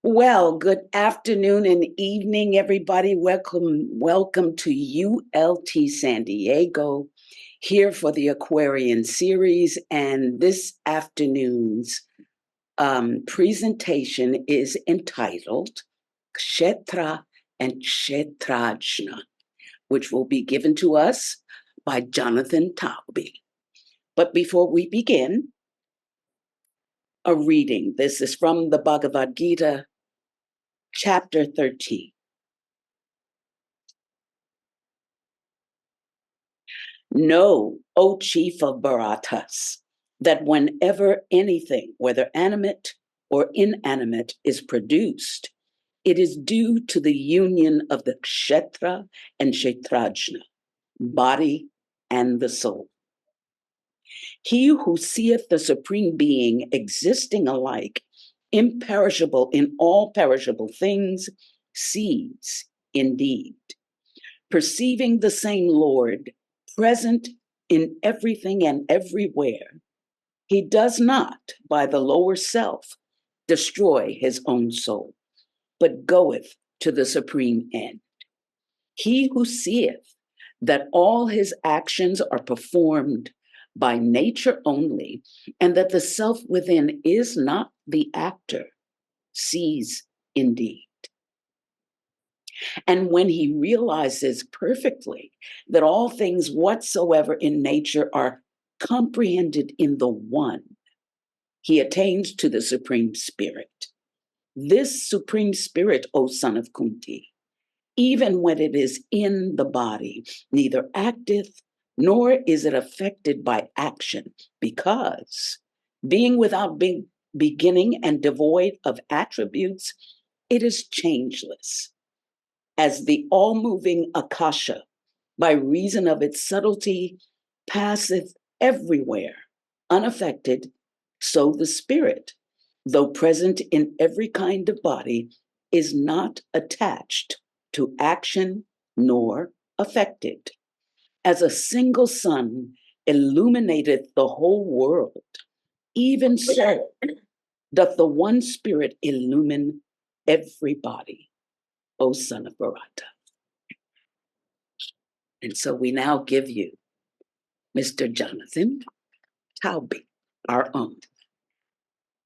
Well, good afternoon and evening, everybody. Welcome to ULT San Diego, here for the Aquarian series. And this afternoon's presentation is entitled Kshetra and Kshetrajna, which will be given to us by Jonathan Taubey. But before we begin, a reading. This is from the Bhagavad Gita, chapter 13. Know, O chief of Bharatas, that whenever anything, whether animate or inanimate, is produced, it is due to the union of the Kshetra and Kshetrajna, body and the soul. He who seeth the Supreme Being existing alike, imperishable in all perishable things, sees indeed, perceiving the same Lord, present in everything and everywhere. He does not, by the lower self, destroy his own soul, but goeth to the supreme end. He who seeth that all his actions are performed by nature only, and that the self within is not the actor, sees indeed. And when he realizes perfectly that all things whatsoever in nature are comprehended in the one, he attains to the Supreme Spirit. This Supreme Spirit, O son of Kunti, even when it is in the body, neither acteth nor is it affected by action, because being without beginning and devoid of attributes, it is changeless. As the all-moving Akasha, by reason of its subtlety, passeth everywhere, unaffected, so the spirit, though present in every kind of body, is not attached to action nor affected. As a single sun illuminateth the whole world, even so doth the one spirit illumine every body, O son of Bharata. And so we now give you Mr. Jonathan Taubey, our own.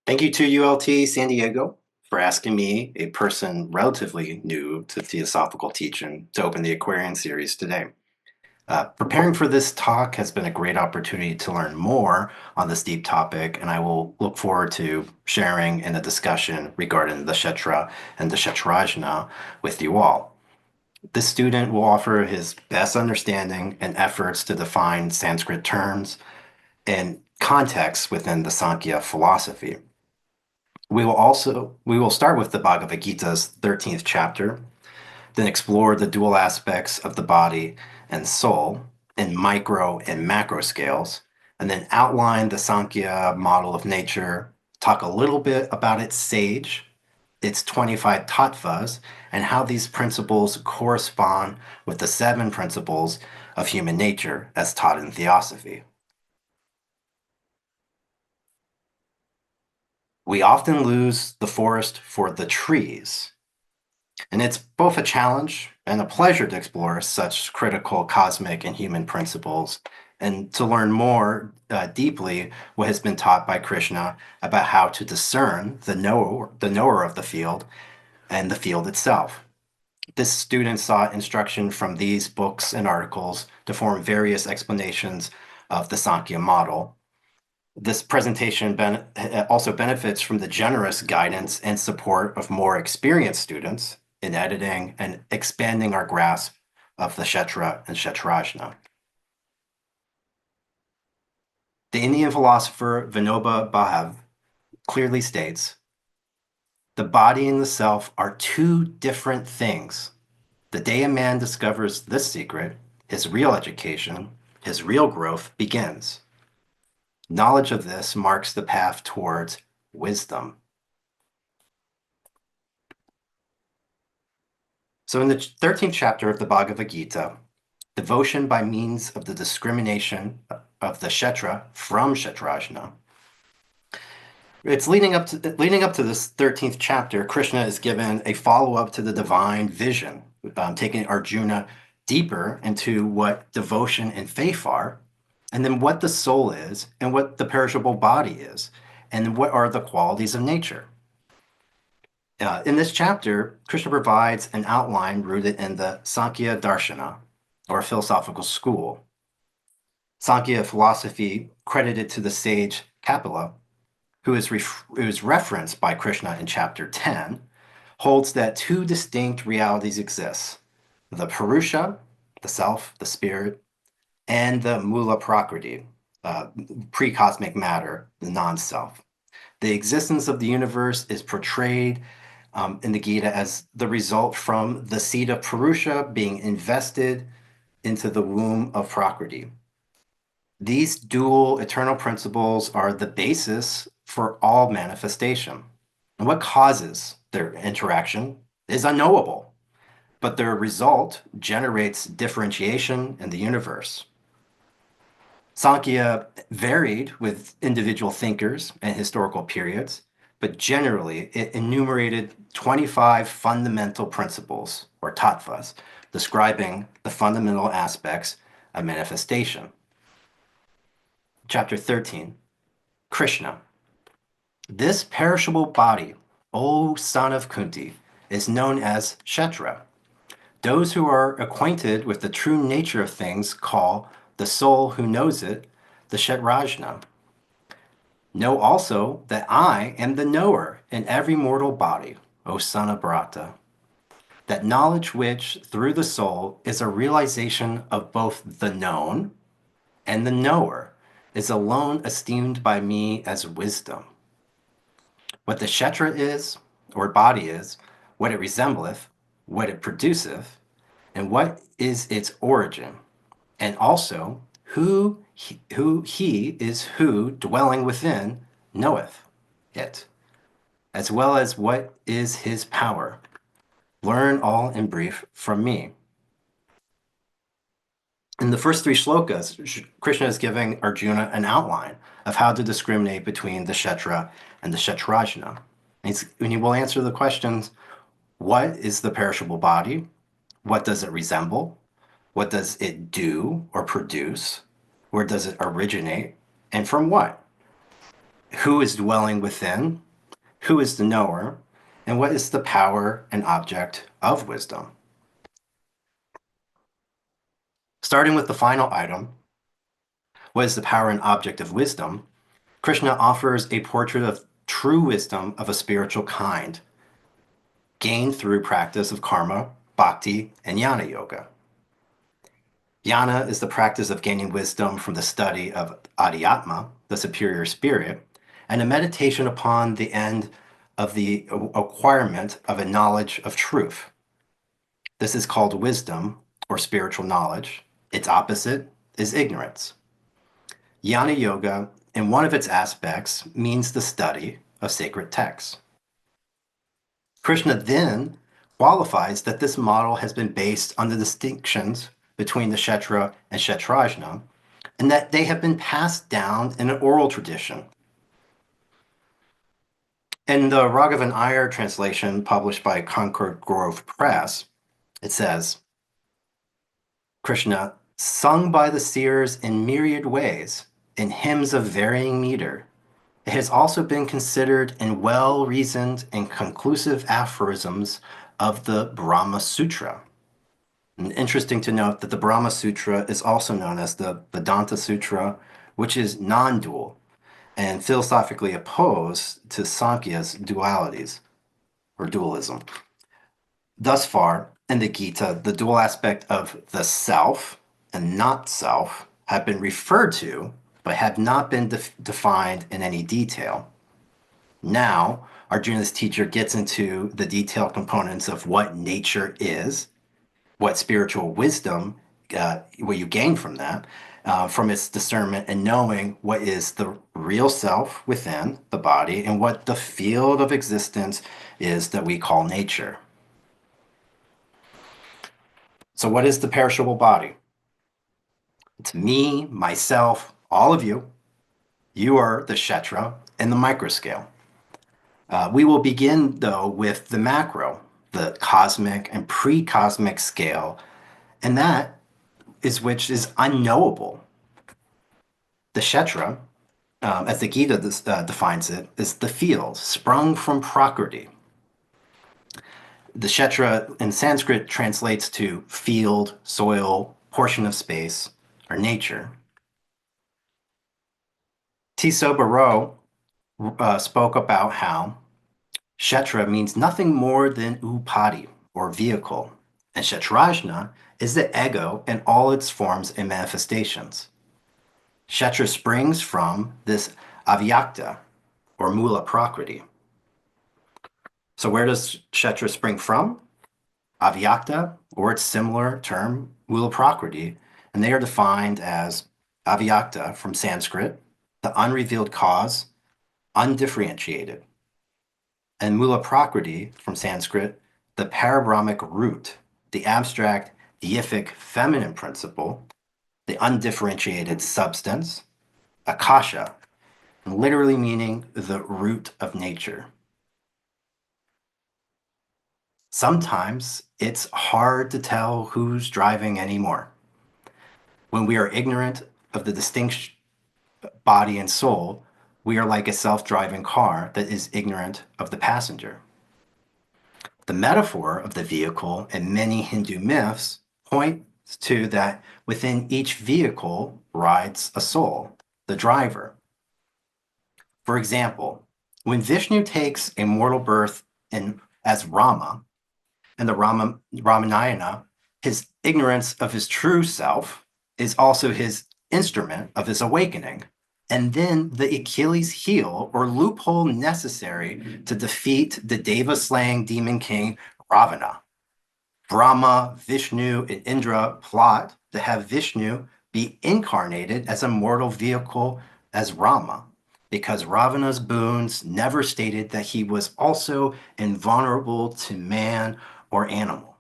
Thank you to ULT San Diego for asking me, a person relatively new to Theosophical teaching, to open the Aquarian series today. Preparing for this talk has been a great opportunity to learn more on this deep topic, and I will look forward to sharing in a discussion regarding the Kshetra and the Kshetrajna with you all. This student will offer his best understanding and efforts to define Sanskrit terms and context within the Sankhya philosophy. We will start with the Bhagavad Gita's 13th chapter, then explore the dual aspects of the body and soul in micro and macro scales, and then outline the Sankhya model of nature, talk a little bit about its sage, its 25 tattvas, and how these principles correspond with the 7 principles of human nature as taught in Theosophy. We often lose the forest for the trees, and it's both a challenge and a pleasure to explore such critical cosmic and human principles and to learn more deeply what has been taught by Krishna about how to discern the knower of the field and the field itself. This student sought instruction from these books and articles to form various explanations of the Sankhya model. This presentation also benefits from the generous guidance and support of more experienced students in editing and expanding our grasp of the Kshetra and Kshetrajna. The Indian philosopher Vinoba Bhave clearly states, "The body and the self are 2 different things. The day a man discovers this secret, his real education, his real growth begins. Knowledge of this marks the path towards wisdom." So in the 13th chapter of the Bhagavad Gita, devotion by means of the discrimination of the Kshetra from Kshetrajna, It's leading up to this 13th chapter. Krishna is given a follow-up to the divine vision, taking Arjuna deeper into what devotion and faith are, and then what the soul is, and what the perishable body is, and what are the qualities of nature. In this chapter, Krishna provides an outline rooted in the Sankhya Darshana, or philosophical school. Sankhya philosophy credited to the sage Kapila, who is referenced by Krishna in chapter 10, holds that two distinct realities exist: the Purusha, the self, the spirit, and the Mula Prakriti, pre-cosmic matter, the non-self. The existence of the universe is portrayed in the Gita as the result from the seed of Purusha being invested into the womb of Prakriti. These dual eternal principles are the basis for all manifestation. And what causes their interaction is unknowable, but their result generates differentiation in the universe. Sankhya varied with individual thinkers and historical periods, but generally it enumerated 25 fundamental principles, or tattvas, describing the fundamental aspects of manifestation. Chapter 13, Krishna. This perishable body, O son of Kunti, is known as Kshetra. Those who are acquainted with the true nature of things call the soul who knows it the Kshetrajna. Know also that I am the knower in every mortal body, O son of Bharata. That knowledge which, through the soul, is a realization of both the known and the knower, is alone esteemed by me as wisdom. What the Kshetra is, or body is, what it resembleth, what it produceth, and what is its origin, and also who he is who, dwelling within, knoweth it, as well as what is his power. Learn all in brief from me. In the first three shlokas, Krishna is giving Arjuna an outline of how to discriminate between the Kshetra and the Kshetrajna. And he will answer the questions: what is the perishable body? What does it resemble? What does it do or produce? Where does it originate? And from what? Who is dwelling within? Who is the knower? And what is the power and object of wisdom? Starting with the final item, what is the power and object of wisdom? Krishna offers a portrait of true wisdom of a spiritual kind, gained through practice of karma, bhakti, and jnana yoga. Jnana is the practice of gaining wisdom from the study of adhyatma, the superior spirit, and a meditation upon the end of the acquirement of a knowledge of truth. This is called wisdom, or spiritual knowledge. Its opposite is ignorance. Jnana yoga, in one of its aspects, means the study of sacred texts. Krishna then qualifies that this model has been based on the distinctions between the Kshetra and Kshetrajna, and that they have been passed down in an oral tradition. In the Raghavan Iyer translation published by Concord Grove Press, it says, Krishna, sung by the seers in myriad ways, in hymns of varying meter, it has also been considered in well-reasoned and conclusive aphorisms of the Brahma Sutra. And interesting to note that the Brahma Sutra is also known as the Vedanta Sutra, which is non-dual and philosophically opposed to Sankhya's dualities, or dualism. Thus far, in the Gita, the dual aspect of the self and not self have been referred to, but have not been defined in any detail. Now, Arjuna's teacher gets into the detailed components of what nature is, what spiritual wisdom, what you gain from that, from its discernment and knowing what is the real self within the body and what the field of existence is that we call nature. So what is the perishable body? It's me, myself, all of you. You are the Kshetra in the microscale. We will begin, though, with the macro, the cosmic and pre-cosmic scale, and that is which is unknowable. The Kshetra, as the Gita defines it, is the field sprung from Prakriti. The Kshetra in Sanskrit translates to field, soil, portion of space, or nature. T. Sobaro spoke about how Kshetra means nothing more than upadi, or vehicle, and Kshetrajna is the ego in all its forms and manifestations. Kshetra springs from this avyakta, or mula prakriti. So where does Kshetra spring from? Avyakta, or its similar term, mula prakriti, and they are defined as avyakta from Sanskrit, the unrevealed cause, undifferentiated, and mula prakriti from Sanskrit, the parabrahmic root, the abstract deific feminine principle, the undifferentiated substance, akasha, literally meaning the root of nature. Sometimes it's hard to tell who's driving anymore. When we are ignorant of the distinct body and soul, we are like a self-driving car that is ignorant of the passenger. The metaphor of the vehicle in many Hindu myths points to that within each vehicle rides a soul, the driver. For example, when Vishnu takes a mortal birth as Rama in the Ramayana, his ignorance of his true self is also his instrument of his awakening, and then the Achilles heel or loophole necessary to defeat the Deva-slaying demon king Ravana. Brahma, Vishnu, and Indra plot to have Vishnu be incarnated as a mortal vehicle as Rama, because Ravana's boons never stated that he was also invulnerable to man or animal.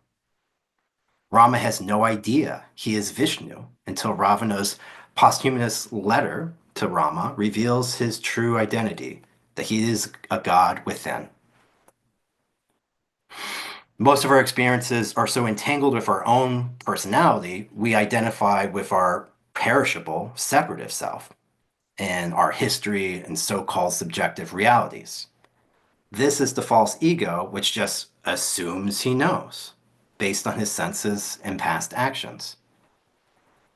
Rama has no idea he is Vishnu until Ravana's posthumous letter to Rama reveals his true identity, that he is a god within. Most of our experiences are so entangled with our own personality, we identify with our perishable, separative self and our history and so-called subjective realities. This is the false ego, which just assumes he knows, based on his senses and past actions.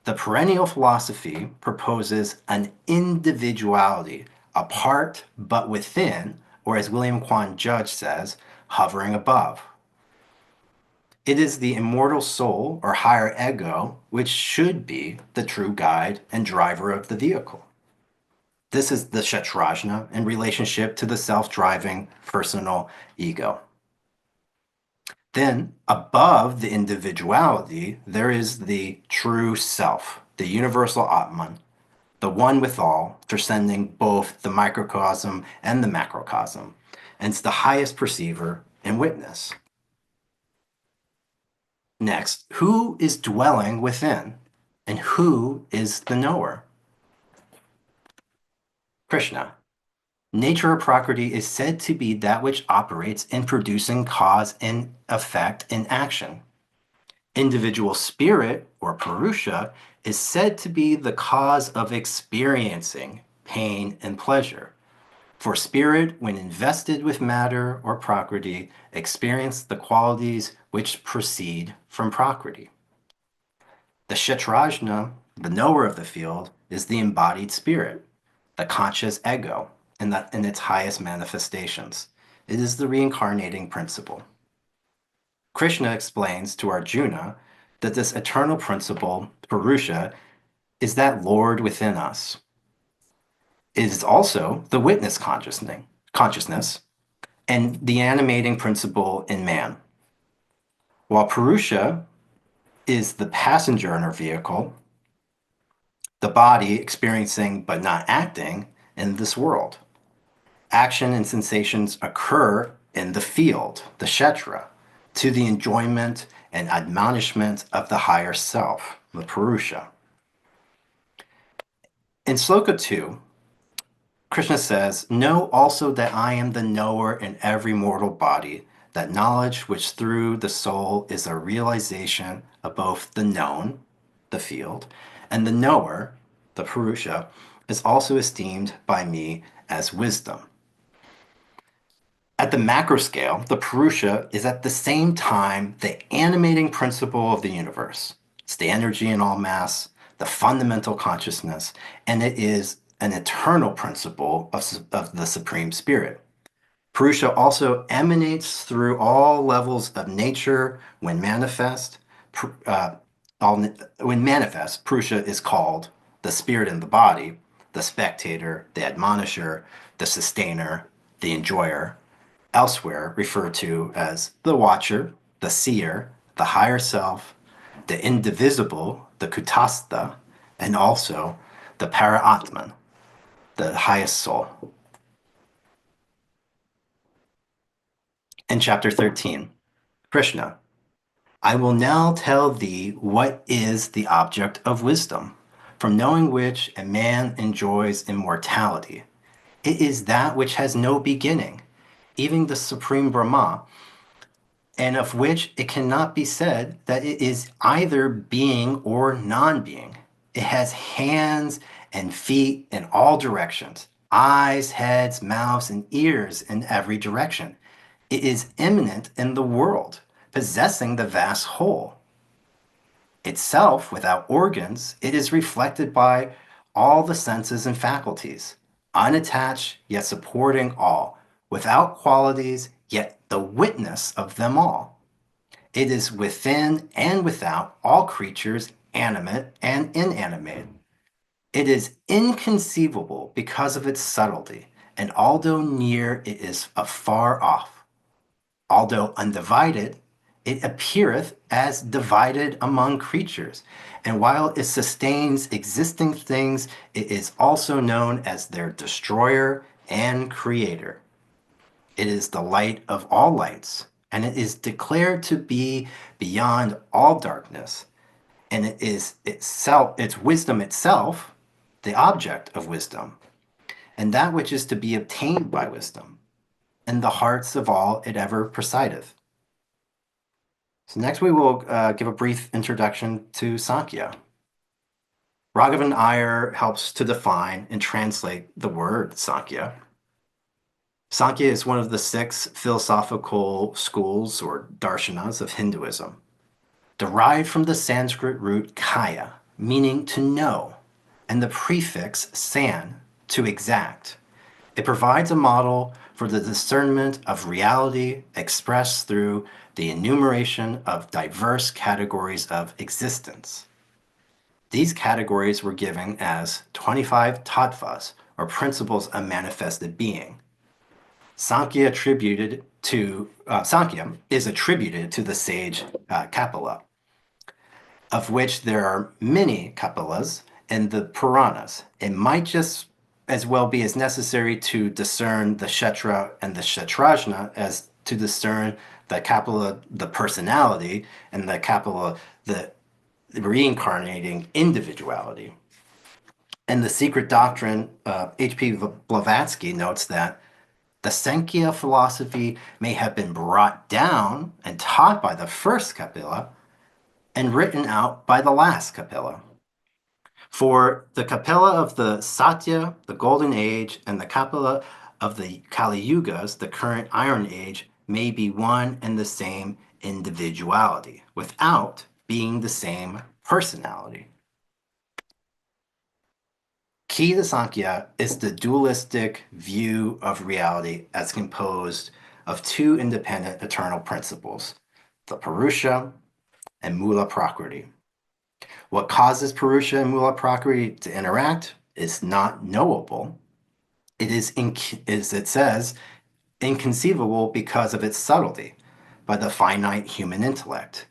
The perennial philosophy proposes an individuality, apart but within, or as William Quan Judge says, hovering above. It is the immortal soul or higher ego which should be the true guide and driver of the vehicle. This is the Kshetrajna in relationship to the self-driving personal ego. Then, above the individuality, there is the true self, the universal Atman, the one with all, transcending both the microcosm and the macrocosm, and it's the highest perceiver and witness. Next, who is dwelling within, and who is the knower? Krishna. Nature or Prakriti is said to be that which operates in producing cause and effect in action. Individual spirit, or Purusha, is said to be the cause of experiencing pain and pleasure. For spirit, when invested with matter or Prakriti, experience the qualities which proceed from Prakriti. The Kshetrajna, the knower of the field, is the embodied spirit, the conscious ego, in its highest manifestations. It is the reincarnating principle. Krishna explains to Arjuna that this eternal principle, Purusha, is that Lord within us. It is also the witness consciousness and the animating principle in man. While Purusha is the passenger in our vehicle, the body experiencing but not acting in this world. Action and sensations occur in the field, the Kshetra, to the enjoyment and admonishment of the higher self, the Purusha. In Sloka 2, Krishna says, "Know also that I am the knower in every mortal body, that knowledge which through the soul is a realization of both the known, the field, and the knower, the Purusha, is also esteemed by me as wisdom." At the macro scale, the Purusha is at the same time the animating principle of the universe. It's the energy in all mass, the fundamental consciousness, and it is an eternal principle of the Supreme Spirit. Purusha also emanates through all levels of nature when manifest. When manifest, Purusha is called the spirit in the body, the spectator, the admonisher, the sustainer, the enjoyer, elsewhere referred to as the watcher, the seer, the higher self, the indivisible, the kutastha, and also the para-atman, the highest soul. In chapter 13, Krishna, I will now tell thee what is the object of wisdom, from knowing which a man enjoys immortality. It is that which has no beginning, even the supreme Brahma, and of which it cannot be said that it is either being or non-being. It has hands and feet in all directions, eyes, heads, mouths, and ears in every direction. It is immanent in the world, possessing the vast whole. Itself, without organs, it is reflected by all the senses and faculties, unattached yet supporting all, without qualities yet the witness of them all. It is within and without all creatures, animate and inanimate. It is inconceivable because of its subtlety, and although near, it is afar off. Although undivided, it appeareth as divided among creatures, and while it sustains existing things, it is also known as their destroyer and creator. It is the light of all lights, and it is declared to be beyond all darkness, and it is itself, its wisdom itself, the object of wisdom, and that which is to be obtained by wisdom, in the hearts of all it ever presideth. So next we will give a brief introduction to Sankhya. Raghavan Iyer helps to define and translate the word Sankhya. Sankhya is one of the 6 philosophical schools or darshanas of Hinduism, derived from the Sanskrit root kaya, meaning to know, and the prefix san, to exact. It provides a model for the discernment of reality expressed through the enumeration of diverse categories of existence. These categories were given as 25 tattvas, or principles of manifested being. Sankhya is attributed to the sage Kapila, of which there are many Kapilas in the Puranas. It might just as well be as necessary to discern the Kshetra and the Kshetrajna as to discern the Kapila, the personality, and the Kapila, the reincarnating individuality. And the Secret Doctrine, H.P. Blavatsky notes that the Sankhya philosophy may have been brought down and taught by the first Kapila and written out by the last Kapila. For the Kapila of the Satya, the Golden Age, and the Kapila of the Kali Yugas, the current Iron Age, may be one and the same individuality without being the same personality. Key to Sankhya is the dualistic view of reality as composed of 2 independent eternal principles, the Purusha and Mula Prakriti. What causes Purusha and Mula Prakriti to interact is not knowable. It is, as it says, inconceivable because of its subtlety by the finite human intellect.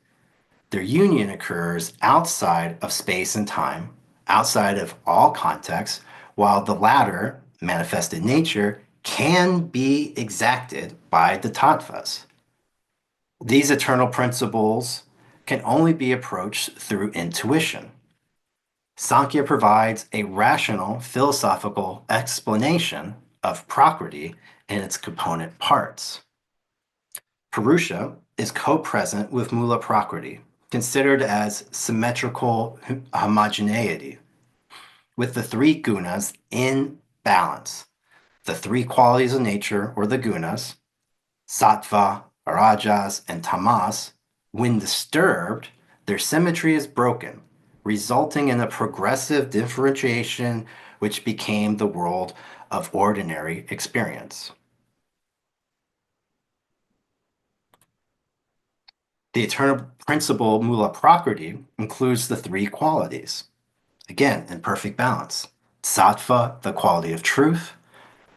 Their union occurs outside of space and time, outside of all context, while the latter, manifested nature, can be exacted by the tattvas. These eternal principles can only be approached through intuition. Sankhya provides a rational philosophical explanation of Prakriti and its component parts. Purusha is co-present with Mula Prakriti, considered as symmetrical homogeneity, with the three gunas in balance. The three qualities of nature, or the gunas, sattva, rajas, and tamas, when disturbed, their symmetry is broken, resulting in a progressive differentiation which became the world of ordinary experience. The eternal principle Mula Prakriti includes the three qualities, again, in perfect balance. Sattva, the quality of truth,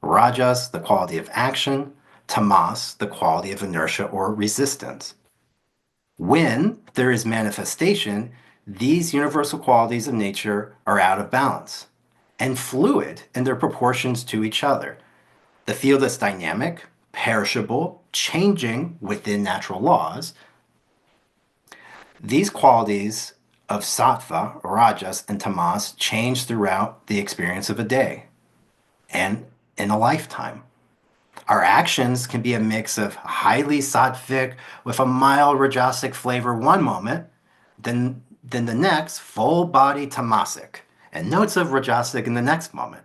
rajas, the quality of action, tamas, the quality of inertia or resistance. When there is manifestation, these universal qualities of nature are out of balance and fluid in their proportions to each other. The field is dynamic, perishable, changing within natural laws. These qualities of sattva, rajas, and tamas change throughout the experience of a day and in a lifetime. Our actions can be a mix of highly sattvic with a mild rajasic flavor one moment, then the next full body tamasic, and notes of rajasic in the next moment.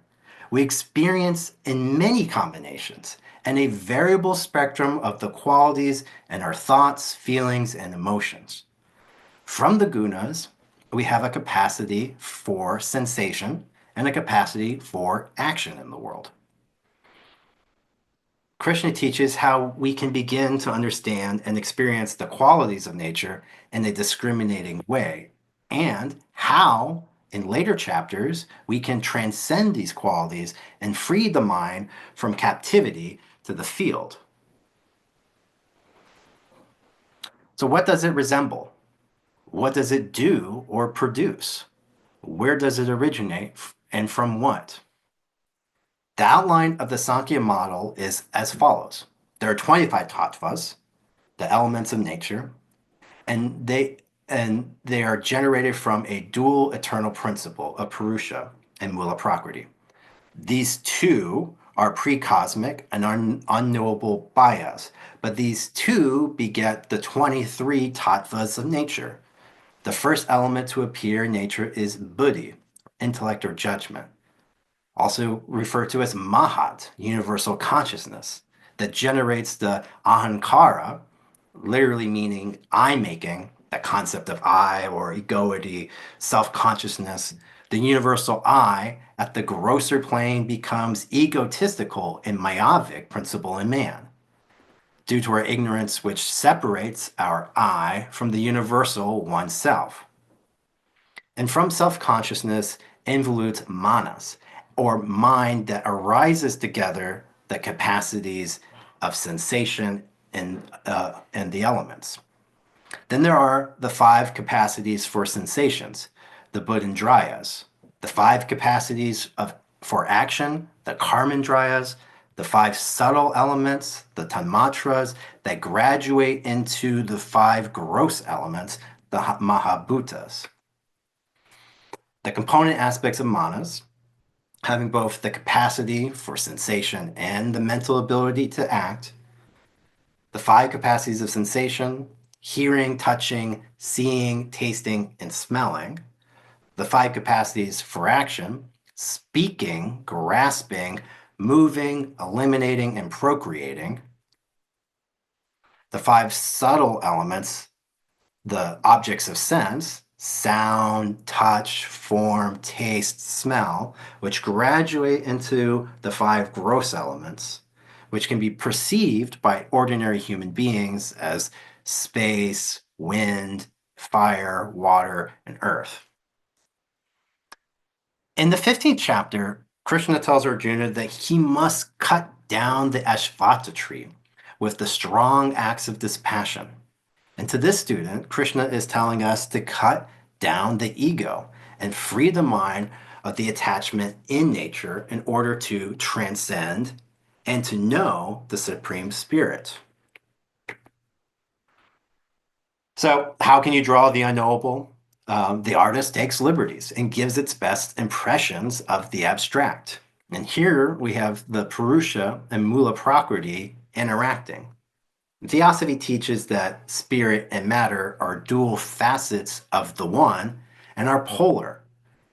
We experience in many combinations and a variable spectrum of the qualities in our thoughts, feelings, and emotions. From the gunas, we have a capacity for sensation and a capacity for action in the world. Krishna teaches how we can begin to understand and experience the qualities of nature in a discriminating way, and how, in later chapters, we can transcend these qualities and free the mind from captivity to the field. So, what does it resemble? What does it do or produce? Where does it originate and from what? The outline of the Sankhya model is as follows. There are 25 tattvas, the elements of nature, and they are generated from a dual eternal principle of Purusha and Mula Prakriti. These two are pre-cosmic and unknowable by us, but these two beget the 23 tattvas of nature. The first element to appear in nature is buddhi, intellect or judgment, also referred to as mahat, universal consciousness, that generates the ahankara, literally meaning I-making, that concept of I or egoity, self-consciousness. The universal I at the grosser plane becomes egotistical and Mayavic principle in man, due to our ignorance which separates our I from the universal oneself. And from self-consciousness involutes manas, or mind that arises together the capacities of sensation and the elements. Then there are the five capacities for sensations, the Buddhindriyas, the five capacities for action, the Karmendriyas, the five subtle elements, the Tanmatras, that graduate into the five gross elements, the Mahabhutas. The component aspects of manas, having both the capacity for sensation and the mental ability to act, the five capacities of sensation, hearing, touching, seeing, tasting, and smelling, the five capacities for action, speaking, grasping, moving, eliminating, and procreating, the five subtle elements, the objects of sense, sound, touch, form, taste, smell, which graduate into the five gross elements, which can be perceived by ordinary human beings as space, wind, fire, water, and earth. In the 15th chapter, Krishna tells Arjuna that he must cut down the Ashvata tree with the strong acts of dispassion. And to this student, Krishna is telling us to cut down the ego and free the mind of the attachment in nature in order to transcend and to know the Supreme Spirit. So, how can you draw the unknowable? The artist takes liberties and gives its best impressions of the abstract. And here we have the Purusha and Mula Prakriti interacting. Theosophy teaches that spirit and matter are dual facets of the one and are polar,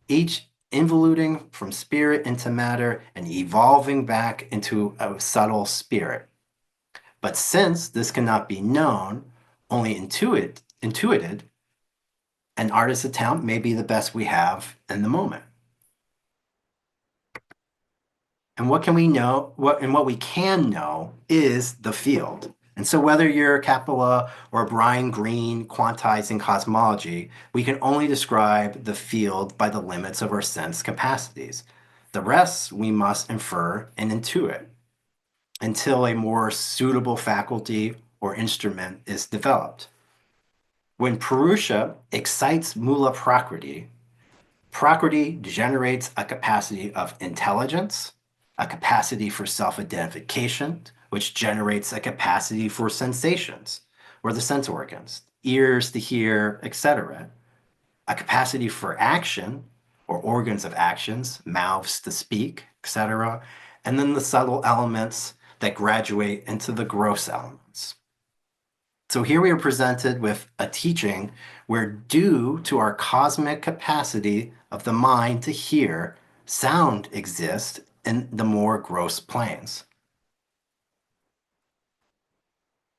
each involuting from spirit into matter and evolving back into a subtle spirit. But since this cannot be known, only intuited, an artist's attempt may be the best we have in the moment. And what can we know? What we can know is the field. And so whether you're Capella or Brian Greene quantizing cosmology, we can only describe the field by the limits of our sense capacities. The rest we must infer and intuit until a more suitable faculty or instrument is developed. When Purusha excites Mula Prakriti, Prakriti generates a capacity of intelligence, a capacity for self-identification, which generates a capacity for sensations, or the sense organs, ears to hear, etc., a capacity for action, or organs of actions, mouths to speak, etc., and then the subtle elements that graduate into the gross elements. So here we are presented with a teaching where, due to our cosmic capacity of the mind to hear, sound exists in the more gross planes.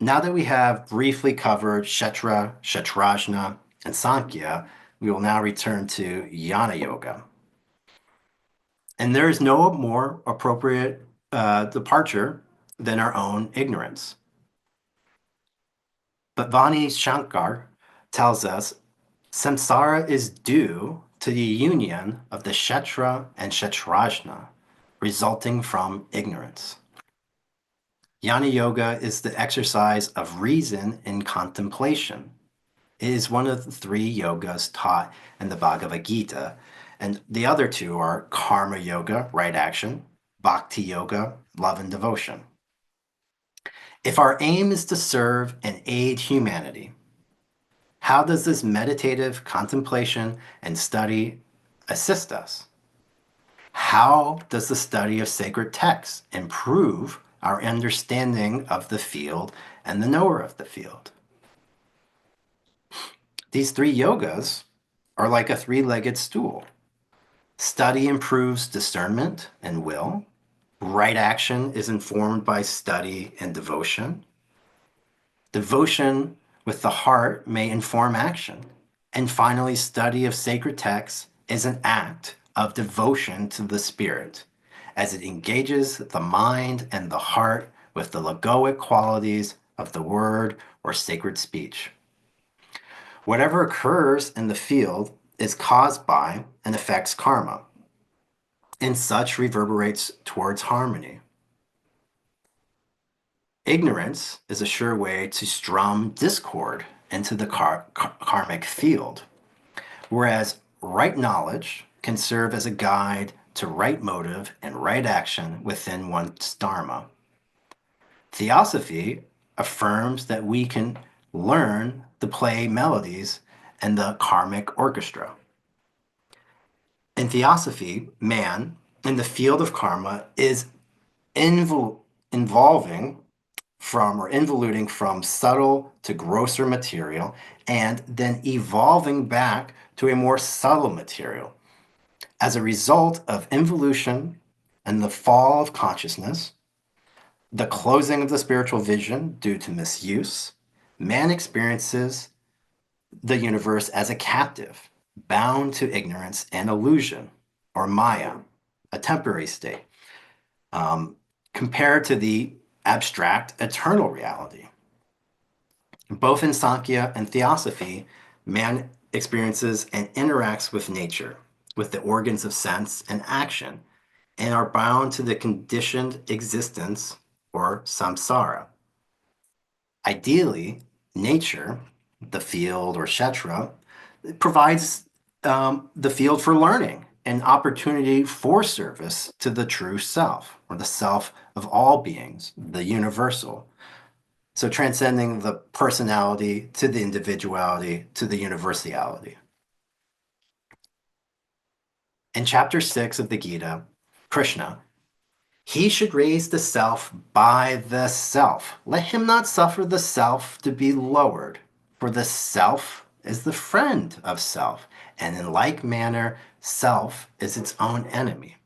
Now that we have briefly covered Kshetra, Kshetrajna, and Sankhya, we will now return to Jnana Yoga. And there is no more appropriate departure than our own ignorance. But Vani Shankar tells us samsara is due to the union of the Kshetra and Kshetrajna, resulting from ignorance. Jnana Yoga is the exercise of reason in contemplation. It is one of the 3 yogas taught in the Bhagavad Gita, and the other 2 are Karma Yoga, right action, Bhakti Yoga, love and devotion. If our aim is to serve and aid humanity, how does this meditative contemplation and study assist us? How does the study of sacred texts improve our understanding of the field and the knower of the field? These 3 yogas are like a 3-legged stool. Study improves discernment and will. Right action is informed by study and devotion. Devotion with the heart may inform action. And finally, study of sacred texts is an act of devotion to the spirit, as it engages the mind and the heart with the logoic qualities of the word or sacred speech. Whatever occurs in the field is caused by and affects karma, and such reverberates towards harmony. Ignorance is a sure way to strum discord into the karmic field, whereas right knowledge can serve as a guide to right motive and right action within one's dharma. Theosophy affirms that we can learn to play melodies in the karmic orchestra. In Theosophy, man, in the field of karma, is involving from or involuting from subtle to grosser material and then evolving back to a more subtle material. As a result of involution and the fall of consciousness, the closing of the spiritual vision due to misuse, man experiences the universe as a captive, bound to ignorance and illusion, or Maya, a temporary state, compared to the abstract eternal reality. Both in Sankhya and Theosophy, man experiences and interacts with nature, with the organs of sense and action, and are bound to the conditioned existence or samsara. Ideally, nature, the field or kshetra, provides the field for learning and opportunity for service to the true self, or the self of all beings, the universal. So transcending the personality to the individuality to the universality. In chapter 6 of the Gita, Krishna, he should raise the self by the self. Let him not suffer the self to be lowered, for the self is the friend of self, and in like manner, self is its own enemy.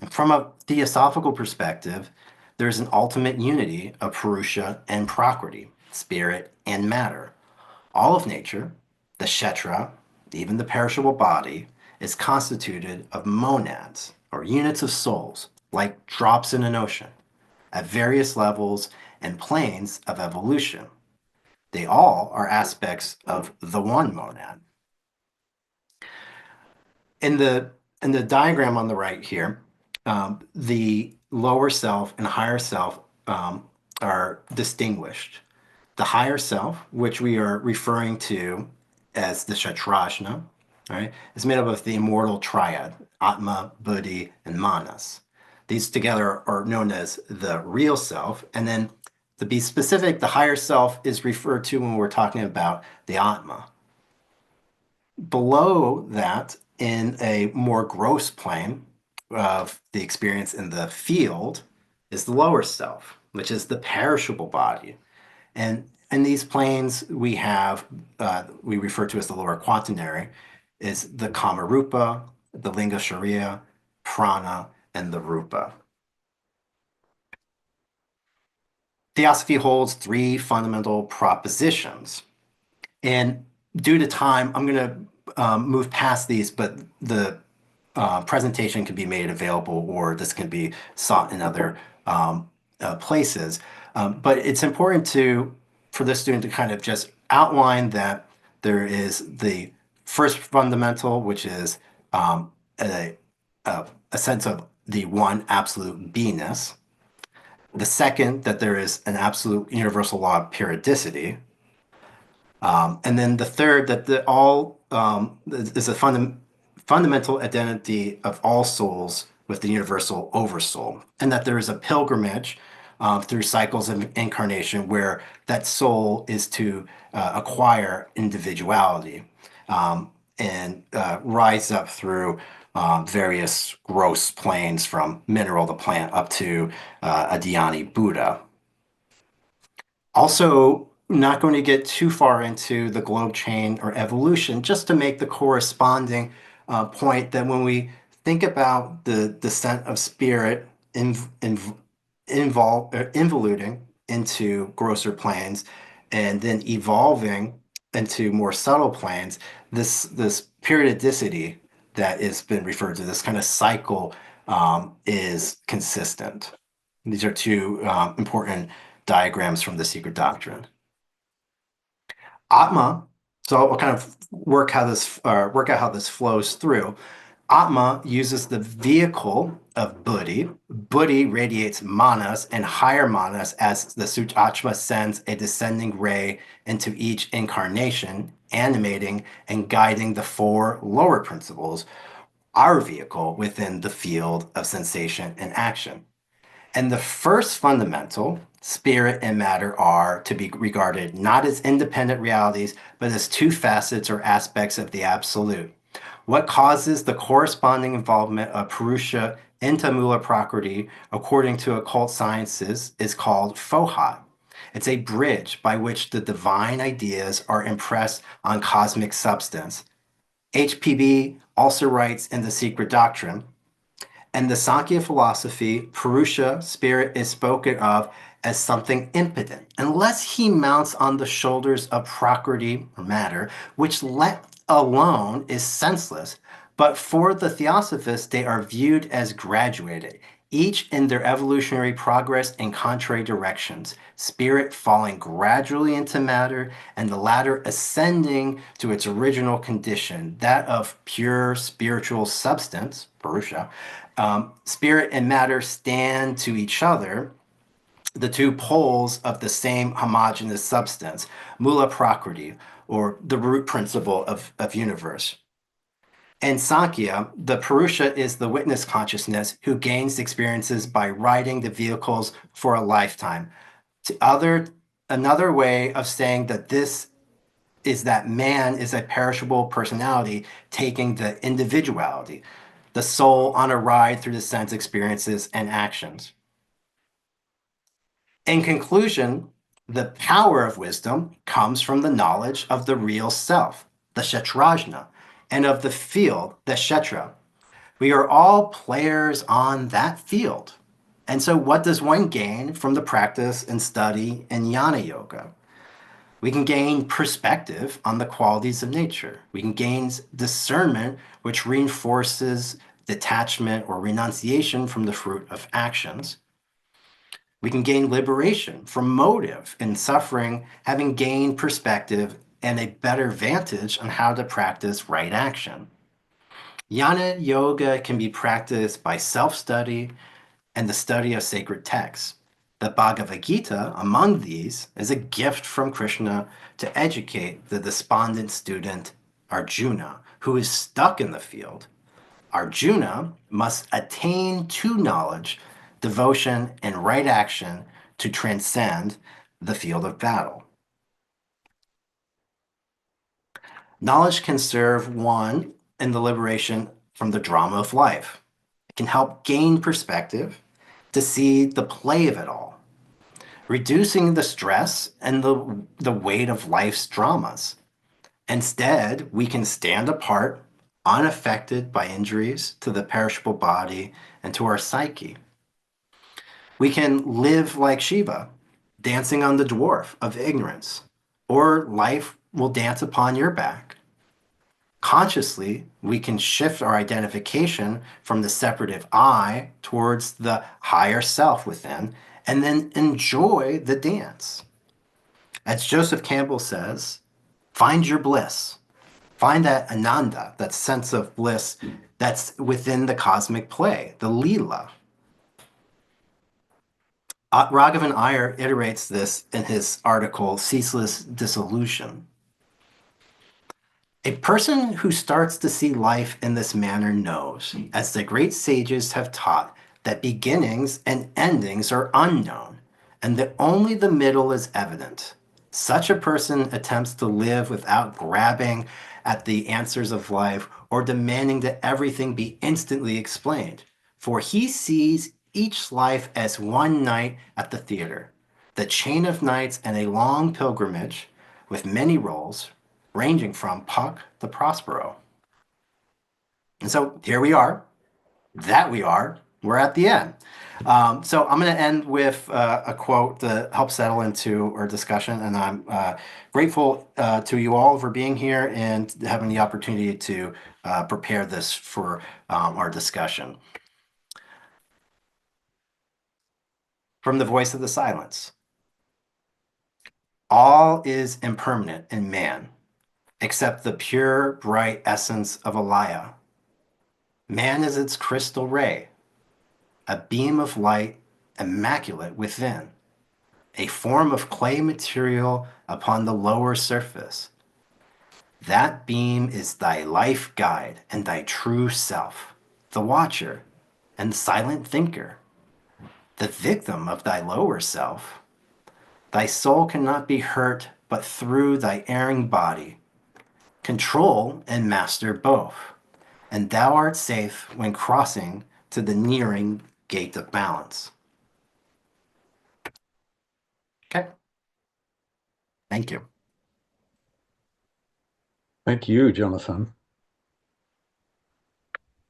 And from a theosophical perspective, there's an ultimate unity of Purusha and Prakriti, spirit and matter. All of nature, the Kshetra, even the perishable body, is constituted of monads, or units of souls, like drops in an ocean, at various levels and planes of evolution. They all are aspects of the one monad. In the diagram on the right here, the lower self and higher self are distinguished. The higher self, which we are referring to as the Kshetrajna, right, is made up of the immortal triad, Atma, Buddhi, and Manas. These together are known as the real self. And then to be specific, the higher self is referred to when we're talking about the Atma. Below that, in a more gross plane of the experience in the field, is the lower self, which is the perishable body. And in these planes, we have, we refer to as the lower quaternary, is the Kama Rupa, the Linga Sharira, Prana, and the Rupa. Theosophy holds three fundamental propositions. And due to time, I'm going to move past these, but the presentation can be made available or this can be sought in other places. But it's important for the student to kind of just outline that there is the first fundamental, which is a sense of the one absolute beingness. The second, that there is an absolute universal law of periodicity. And then the third, that all is a fundamental identity of all souls with the universal oversoul, and that there is a pilgrimage through cycles of incarnation where that soul is to acquire individuality and rise up through various gross planes from mineral to plant up to a Dhyani Buddha. Also, not going to get too far into the globe chain or evolution, just to make the corresponding point that when we think about the descent of spirit involuting into grosser planes and then evolving into more subtle planes, this periodicity that has been referred to, this kind of cycle, is consistent. These are two important diagrams from the Secret Doctrine. Atma, so I'll kind of work out how this flows through. Atma uses the vehicle of Buddhi. Buddhi radiates manas and higher manas as the Sutatma sends a descending ray into each incarnation, animating and guiding the four lower principles, our vehicle within the field of sensation and action. And the first fundamental, spirit and matter, are to be regarded not as independent realities, but as two facets or aspects of the absolute. What causes the corresponding involvement of Purusha into Mula Prakriti, according to occult sciences, is called Fohat. It's a bridge by which the divine ideas are impressed on cosmic substance. HPB also writes in The Secret Doctrine, and the Sankhya philosophy, Purusha, spirit, is spoken of as something impotent, unless he mounts on the shoulders of Prakriti, or matter, which let alone is senseless. But for the Theosophists, they are viewed as graduated, each in their evolutionary progress in contrary directions, spirit falling gradually into matter, and the latter ascending to its original condition, that of pure spiritual substance, Purusha. Spirit and matter stand to each other, the two poles of the same homogeneous substance, Mula Prakriti, or the root principle of universe. In Sankhya, the Purusha is the witness consciousness who gains experiences by riding the vehicles for a lifetime. Another way of saying that this is that man is a perishable personality taking the individuality, the soul on a ride through the sense experiences and actions. In conclusion, the power of wisdom comes from the knowledge of the real self, the Kshetrajna, and of the field, the Kshetra. We are all players on that field. And so, what does one gain from the practice and study in Jnana Yoga? We can gain perspective on the qualities of nature. We can gain discernment, which reinforces detachment or renunciation from the fruit of actions. We can gain liberation from motive and suffering, having gained perspective and a better vantage on how to practice right action. Jnana yoga can be practiced by self study and the study of sacred texts. The Bhagavad Gita, among these, is a gift from Krishna to educate the despondent student Arjuna, who is stuck in the field. Arjuna must attain to knowledge, devotion, and right action to transcend the field of battle. Knowledge can serve one in the liberation from the drama of life. It can help gain perspective to see the play of it all, reducing the stress and the weight of life's dramas. Instead, we can stand apart, unaffected by injuries to the perishable body and to our psyche. We can live like Shiva, dancing on the dwarf of ignorance, or life will dance upon your back. Consciously, we can shift our identification from the separative I towards the higher self within, and then enjoy the dance. As Joseph Campbell says, find your bliss. Find that ananda, that sense of bliss that's within the cosmic play, the lila. Raghavan Iyer iterates this in his article, Ceaseless Dissolution. A person who starts to see life in this manner knows, as the great sages have taught, that beginnings and endings are unknown, and that only the middle is evident. Such a person attempts to live without grabbing at the answers of life or demanding that everything be instantly explained, for he sees each life as one night at the theater, the chain of nights and a long pilgrimage with many roles, ranging from Puck to Prospero. And so here we are, we're at the end. So I'm going to end with a quote that helps settle into our discussion, and I'm grateful to you all for being here and having the opportunity to prepare this for our discussion. From the voice of the silence. All is impermanent in man, except the pure, bright essence of Alaya. Man is its crystal ray, a beam of light immaculate within, a form of clay material upon the lower surface. That beam is thy life guide and thy true self, the watcher and silent thinker, the victim of thy lower self. Thy soul cannot be hurt but through thy erring body. Control and master both, and thou art safe when crossing to the nearing gate of balance. Okay. Thank you. Thank you, Jonathan.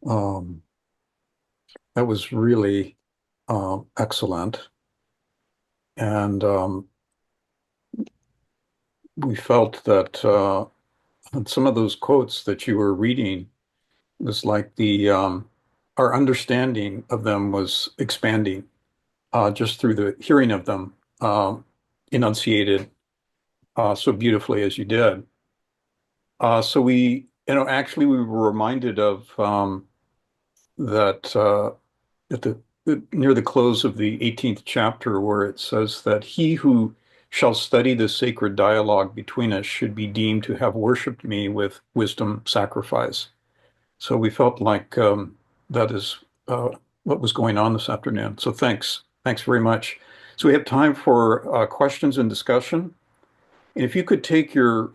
That was really excellent. And we felt that some of those quotes that you were reading was like our understanding of them was expanding just through the hearing of them enunciated so beautifully as you did. So actually we were reminded of that near the close of the 18th chapter, where it says that he who shall study the sacred dialogue between us should be deemed to have worshipped me with wisdom sacrifice. So we felt like that is what was going on this afternoon. So thanks very much. So we have time for questions and discussion. And if you could take your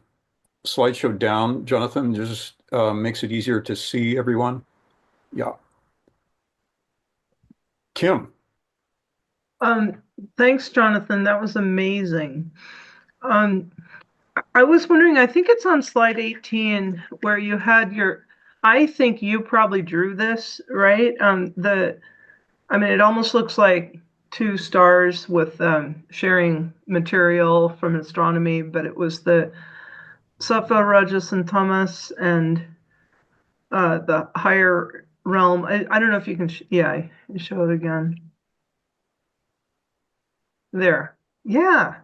slideshow down, Jonathan? Just makes it easier to see everyone. Yeah. Kim. Thanks, Jonathan. That was amazing. I was wondering, I think it's on slide 18 where you had I think you probably drew this, right? It almost looks like two stars with sharing material from astronomy, but it was the Sattva, Rajas, and Tamas, and the higher realm. I don't know if you can, show it again. There. Yeah.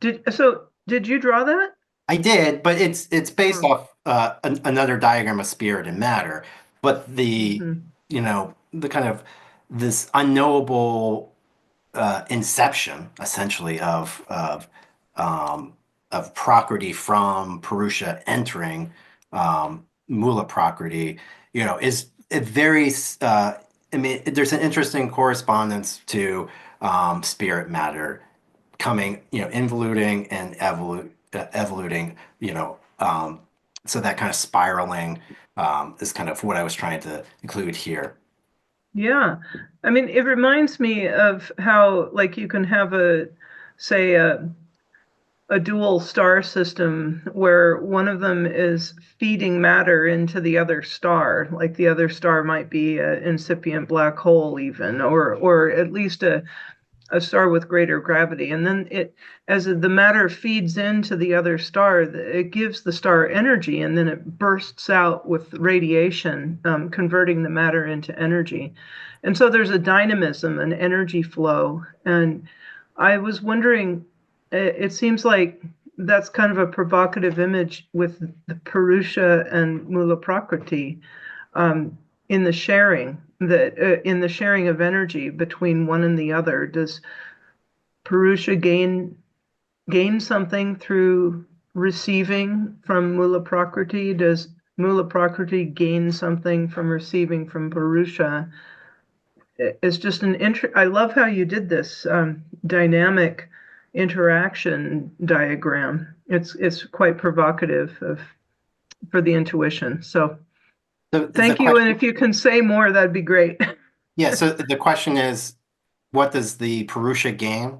Did you draw that? I did, but it's based off another diagram of spirit and matter. But the the kind of this unknowable inception, essentially, of Prakriti from Purusha entering Mula Prakriti, is a very there's an interesting correspondence to spirit matter coming, involuting and evoluting, so that kind of spiraling is kind of what I was trying to include here. Yeah. It reminds me of how, like, you can have say, a dual star system where one of them is feeding matter into the other star. Like the other star might be an incipient black hole even, or at least a star with greater gravity. And then as the matter feeds into the other star, it gives the star energy, and then it bursts out with radiation, converting the matter into energy. And so there's a dynamism, an energy flow. And I was wondering, it seems like that's kind of a provocative image with the Purusha and Mula Prakriti, in the sharing of energy between one and the other. Does Purusha gain something through receiving from Mula Prakriti? Does Mula Prakriti gain something from receiving from Purusha? It's just I love how you did this dynamic interaction diagram. It's quite provocative for the intuition. So thank you. And if you can say more, that'd be great. Yeah. So the question is, what does the Purusha gain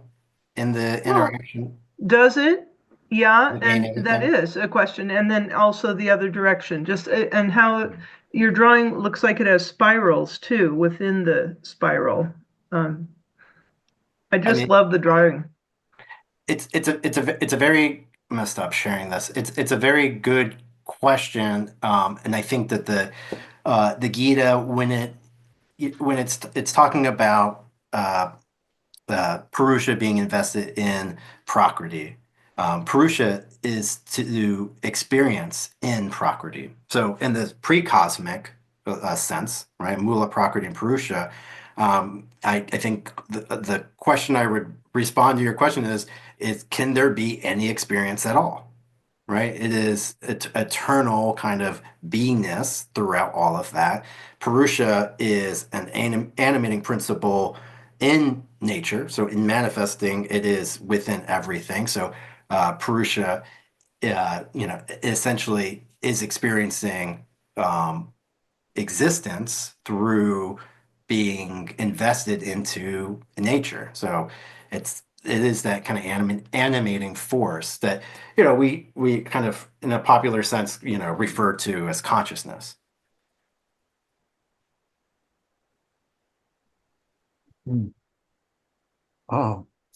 in the interaction? Does it? Yeah, and that is a question. And then also the other direction, just and how your drawing looks like it has spirals too within the spiral. I just love the drawing. It's a very, I'm gonna stop sharing this. It's a very good question, and I think that the Gita, when it's talking about Purusha being invested in Prakriti, Purusha is to experience in Prakriti. So in the pre-cosmic sense, right, Mula, Prakriti, and Purusha, I think the question I would respond to your question is can there be any experience at all? Right? It is eternal kind of beingness throughout all of that. Purusha is an animating principle in nature. So in manifesting, it is within everything. So Purusha, essentially is experiencing existence through being invested into nature. So it is that kind of animating force that we kind of, in a popular sense, refer to as consciousness.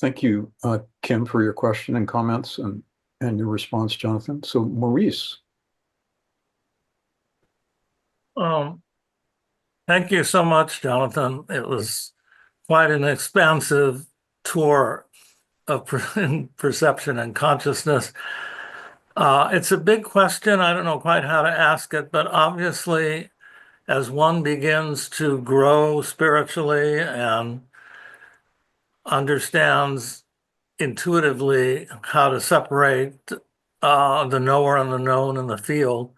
Thank you, Kim, for your question and comments and your response, Jonathan. So Maurice. Thank you so much, Jonathan. It was quite an expansive tour of perception and consciousness. It's a big question. I don't know quite how to ask it, but obviously, as one begins to grow spiritually and understands intuitively how to separate the knower and the known in the field,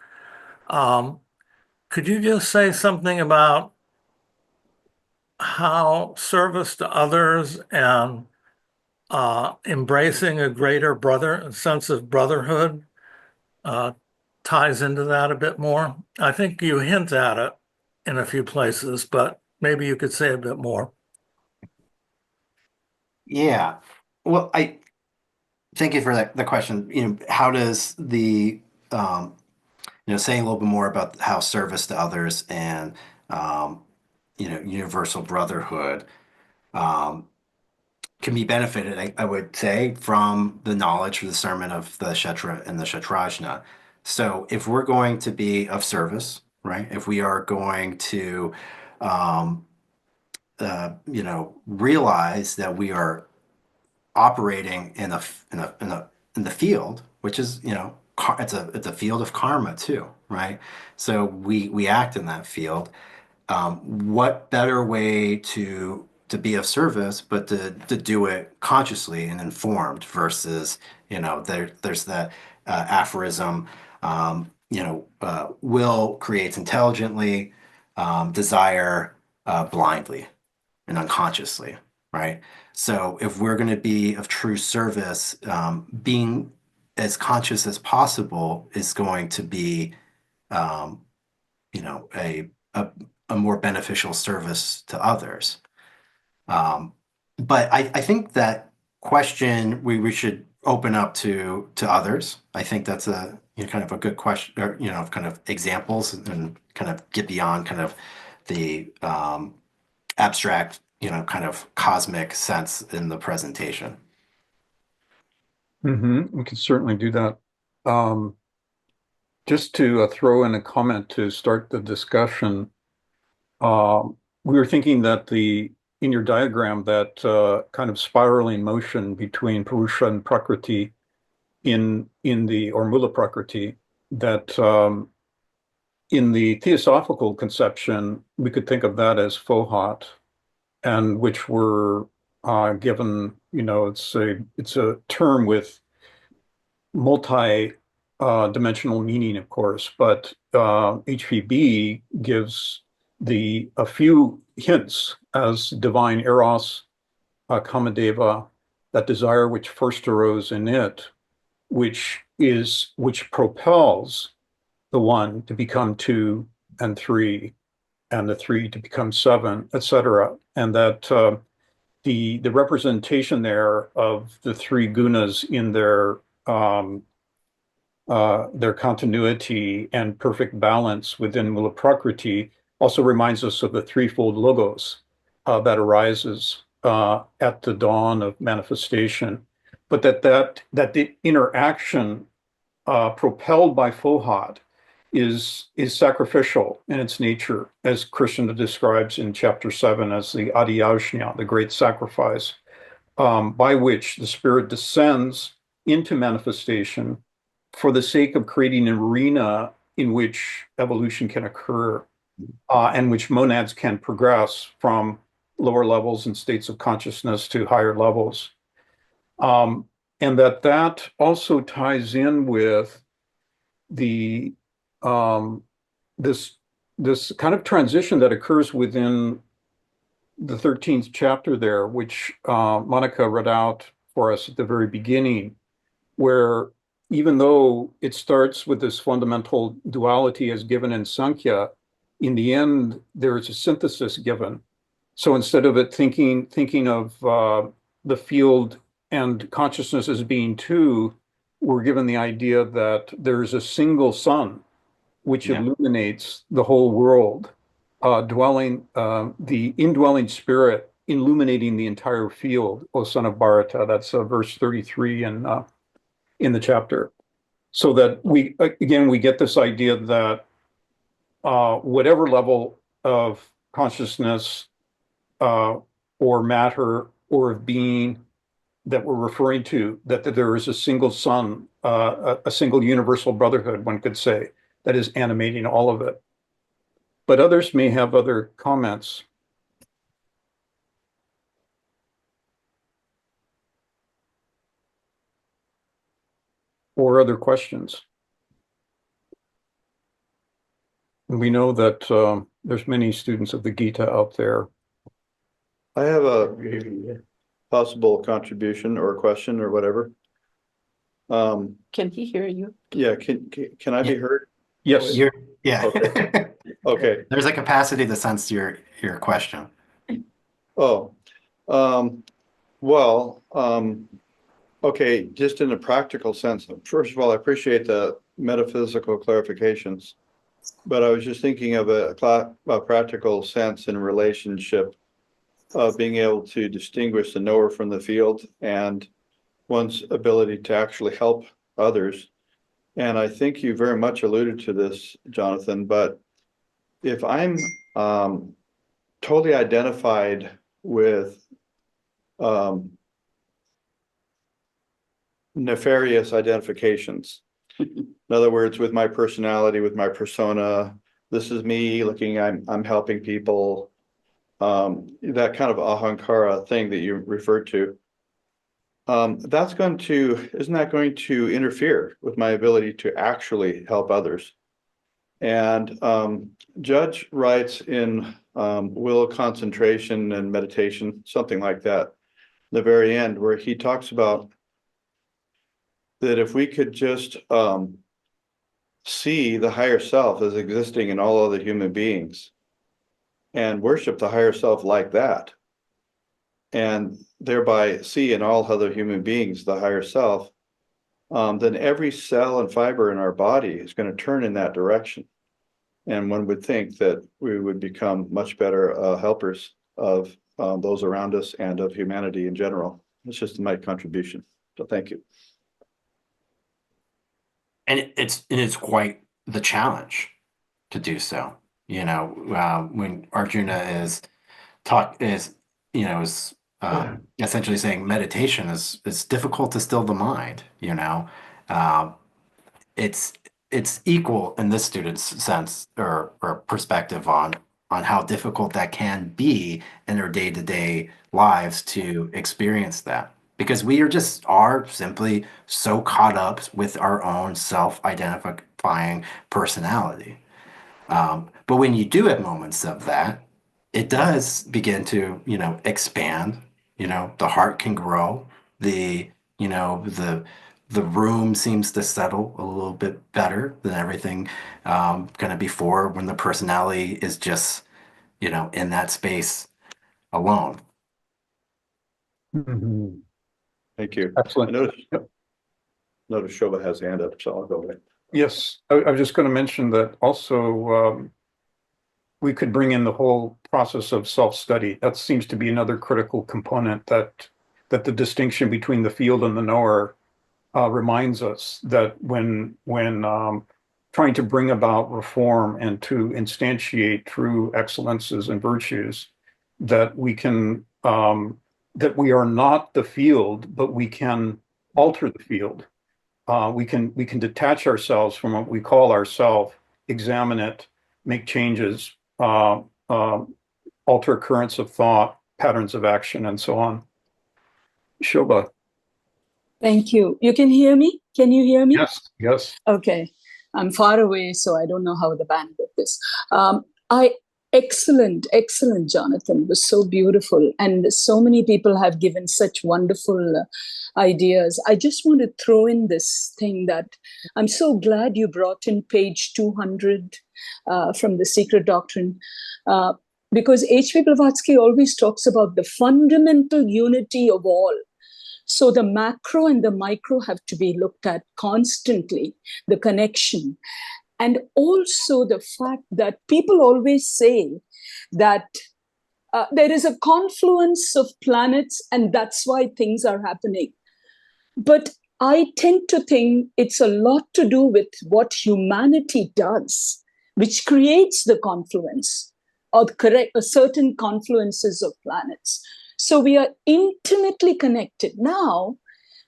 could you just say something about how service to others and embracing a greater sense of brotherhood ties into that a bit more? I think you hint at it in a few places, but maybe you could say a bit more. Yeah. Well, I thank you for the question. How does the saying a little bit more about how service to others and um, universal brotherhood um, can be benefited, I would say, from the knowledge or the sermon of the Kshetra and the Kshetrajna. So if we're going to be of service, right? If we are going to, um, realize that we are operating in the field, which is it's a field of karma too, right? So we act in that field. What better way to be of service but to do it consciously and informed versus there's that aphorism, will creates intelligently, desire blindly and unconsciously, right? So if we're going to be of true service, being as conscious as possible is going to be, um, a more beneficial service to others. But I think that question we should open up to others. I think that's a kind of a good question, or kind of examples, and kind of get beyond kind of the abstract, kind of cosmic sense in the presentation. We can certainly do that. Just to throw in a comment to start the discussion, we were thinking that in your diagram, that kind of spiraling motion between Purusha and Prakriti or Mula Prakriti, that in the theosophical conception, we could think of that as Fohat, and which were given, it's a term with multi-dimensional meaning, of course, but HPB gives a few hints as divine eros, kamadeva, that desire which first arose in it, which propels the one to become two and three, and the three to become seven, etc. And that the representation there of the three gunas in their continuity and perfect balance within Mula Prakriti also reminds us of the threefold logos that arises at the dawn of manifestation, but that the interaction propelled by Fohat is sacrificial in its nature, as Krishna describes in chapter 7 as the Adiyajna, the great sacrifice, by which the spirit descends into manifestation for the sake of creating an arena in which evolution can occur, and which monads can progress from lower levels and states of consciousness to higher levels. And that also ties in with the this kind of transition that occurs within the 13th chapter there, which Monica read out for us at the very beginning, where even though it starts with this fundamental duality as given in Sankhya, in the end, there is a synthesis given. So instead of it thinking of the field and consciousness as being two, we're given the idea that there is a single sun which illuminates the whole world, the indwelling spirit illuminating the entire field, O son of Bharata. That's verse 33 in the chapter. So that we get this idea that whatever level of consciousness or matter or of being that we're referring to, that there is a single sun, a single universal brotherhood, one could say, that is animating all of it. But others may have other comments. Or other questions. And we know that there's many students of the Gita out there. I have a possible contribution or question or whatever. Can he hear you? Yeah, can I be heard? Yes. Yeah. Okay. Okay. There's a capacity to sense your question. Oh, well, okay, just in a practical sense, first of all, I appreciate the metaphysical clarifications, but I was just thinking of a practical sense in relationship of being able to distinguish the knower from the field and one's ability to actually help others. And I think you very much alluded to this, Jonathan, but if I'm totally identified with nefarious identifications. In other words, with my personality, with my persona, this is me looking, I'm helping people. That kind of ahankara thing that you referred to. Isn't that going to interfere with my ability to actually help others? And Judge writes in Will, Concentration, and Meditation, something like that, the very end, where he talks about that if we could just see the higher self as existing in all other human beings and worship the higher self like that, and thereby see in all other human beings the higher self, then every cell and fiber in our body is going to turn in that direction. And one would think that we would become much better helpers of those around us and of humanity in general. It's just my contribution. So thank you. And it's quite the challenge to do so. When Arjuna is essentially saying meditation is difficult to still the mind. It's equal in this student's sense or perspective on how difficult that can be in their day-to-day lives to experience that, because we are simply so caught up with our own self-identifying personality. But when you do have moments of that, it does begin to, expand. The heart can grow. The room seems to settle a little bit better than everything kind of before, when the personality is just, in that space alone. Mhm. Thank you. Excellent. Notice Shobha has a hand up, so I'll go away. Yes, I was just going to mention that also we could bring in the whole process of self-study. That seems to be another critical component, that the distinction between the field and the knower reminds us that when trying to bring about reform and to instantiate true excellences and virtues, that we can that we are not the field, but we can alter the field. We can detach ourselves from what we call ourself, examine it, make changes, alter currents of thought, patterns of action, and so on. Shobha. Thank you. You can hear me? Can you hear me? Yes. Okay. I'm far away, so I don't know how the bandwidth is. Excellent, Jonathan. It was so beautiful. And so many people have given such wonderful ideas. I just want to throw in this thing that I'm so glad you brought in page 200 from the Secret Doctrine, because H.P. Blavatsky always talks about the fundamental unity of all. So the macro and the micro have to be looked at constantly, the connection. And also the fact that people always say that there is a confluence of planets and that's why things are happening. But I tend to think it's a lot to do with what humanity does, which creates the confluence or certain confluences of planets. So we are intimately connected. Now,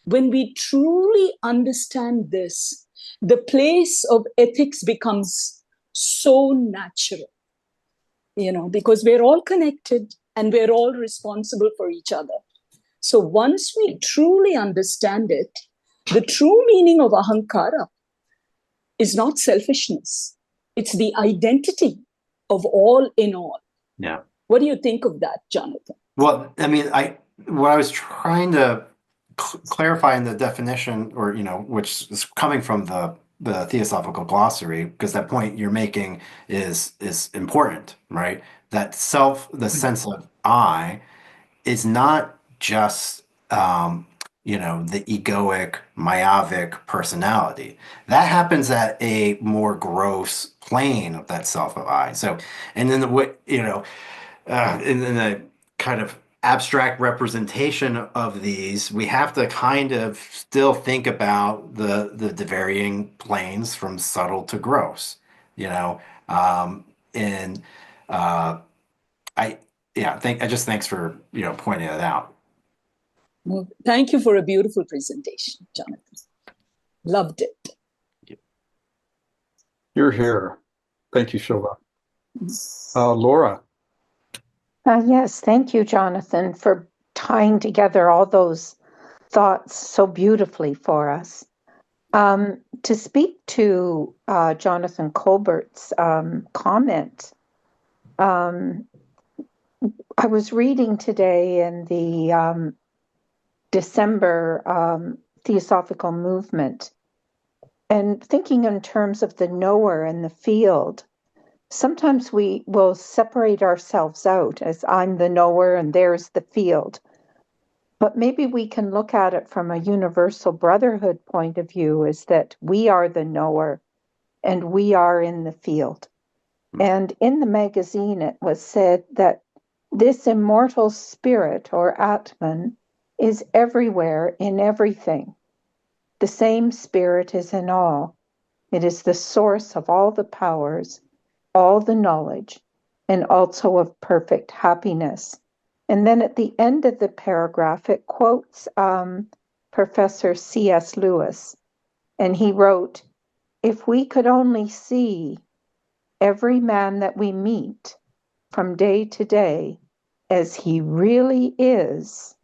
when we truly understand this, the place of ethics becomes so natural, because we're all connected and we're all responsible for each other. So once we truly understand it, the true meaning of ahankara is not selfishness. It's the identity of all in all. Yeah. What do you think of that, Jonathan? Well, I mean, what I was trying to clarifying the definition, or which is coming from the Theosophical Glossary, because that point you're making is important, right? That the sense of I, is not just the egoic, myopic personality. That happens at a more gross plane of that self of I. So, and then in the kind of abstract representation of these, we have to kind of still think about the varying planes from subtle to gross, and I thanks for pointing it out. Well, thank you for a beautiful presentation, Jonathan. Loved it. You're here. Thank you, Shobha. Laura. Yes, thank you, Jonathan, for tying together all those thoughts so beautifully for us. To speak to Jonathan Colbert's comment, I was reading today in the December Theosophical Movement and thinking in terms of the knower and the field. Sometimes we will separate ourselves out as I'm the knower and there's the field. But maybe we can look at it from a universal brotherhood point of view, is that we are the knower and we are in the field. And in the magazine, it was said that this immortal spirit, or Atman, is everywhere in everything. The same spirit is in all. It is the source of all the powers, all the knowledge, and also of perfect happiness. And then at the end of the paragraph, it quotes Professor C.S. Lewis. And he wrote, "If we could only see every man that we meet from day to day as he really is,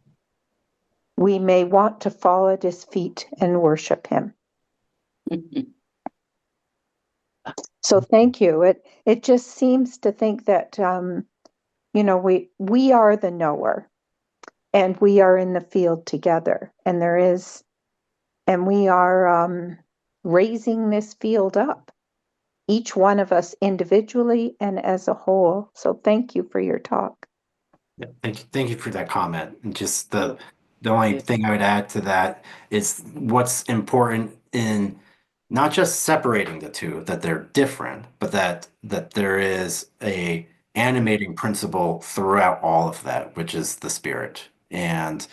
we may want to fall at his feet and worship him." So thank you. It just seems to think that we are the knower, and we are in the field together, and we are raising this field up, each one of us individually and as a whole. So thank you for your talk. Yeah, thank you for that comment. And just the only thing I would add to that is what's important in not just separating the two, that they're different, but that there is a animating principle throughout all of that, which is the spirit. And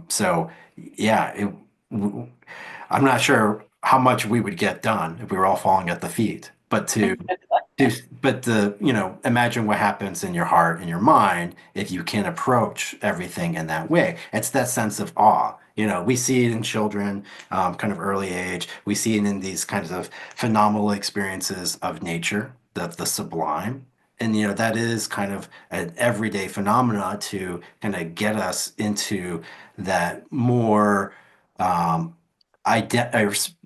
so, yeah, I'm not sure how much we would get done if we were all falling at the feet, but imagine what happens in your heart and your mind if you can approach everything in that way. It's that sense of awe. We see it in children, kind of early age. We see it in these kinds of phenomenal experiences of nature, the sublime. And, that is kind of an everyday phenomena to kind of get us into that more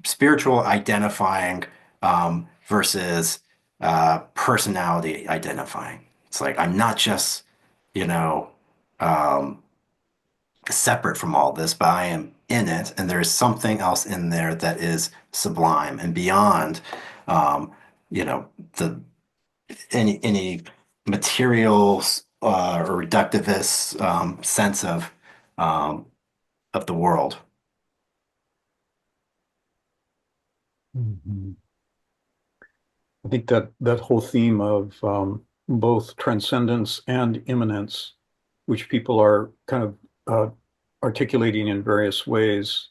spiritual identifying versus personality identifying. It's like I'm not just, separate from all this, but I am in it, and there's something else in there that is sublime and beyond, the any materials or reductivist sense of the world. Mm-hmm. I think that whole theme of both transcendence and immanence, which people are kind of articulating in various ways,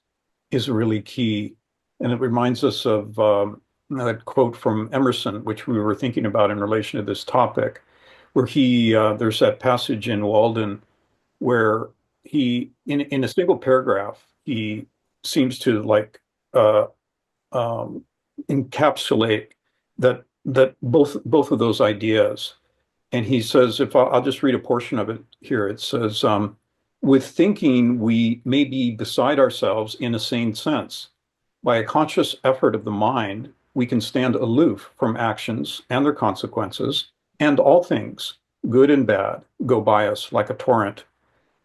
is really key. And it reminds us of that quote from Emerson, which we were thinking about in relation to this topic, where there's that passage in Walden where in a single paragraph, he seems to uh, encapsulate that both of those ideas. And he says, if I'll just read a portion of it here. It says, with thinking, we may be beside ourselves in a sane sense. By a conscious effort of the mind, we can stand aloof from actions and their consequences, and all things, good and bad, go by us like a torrent.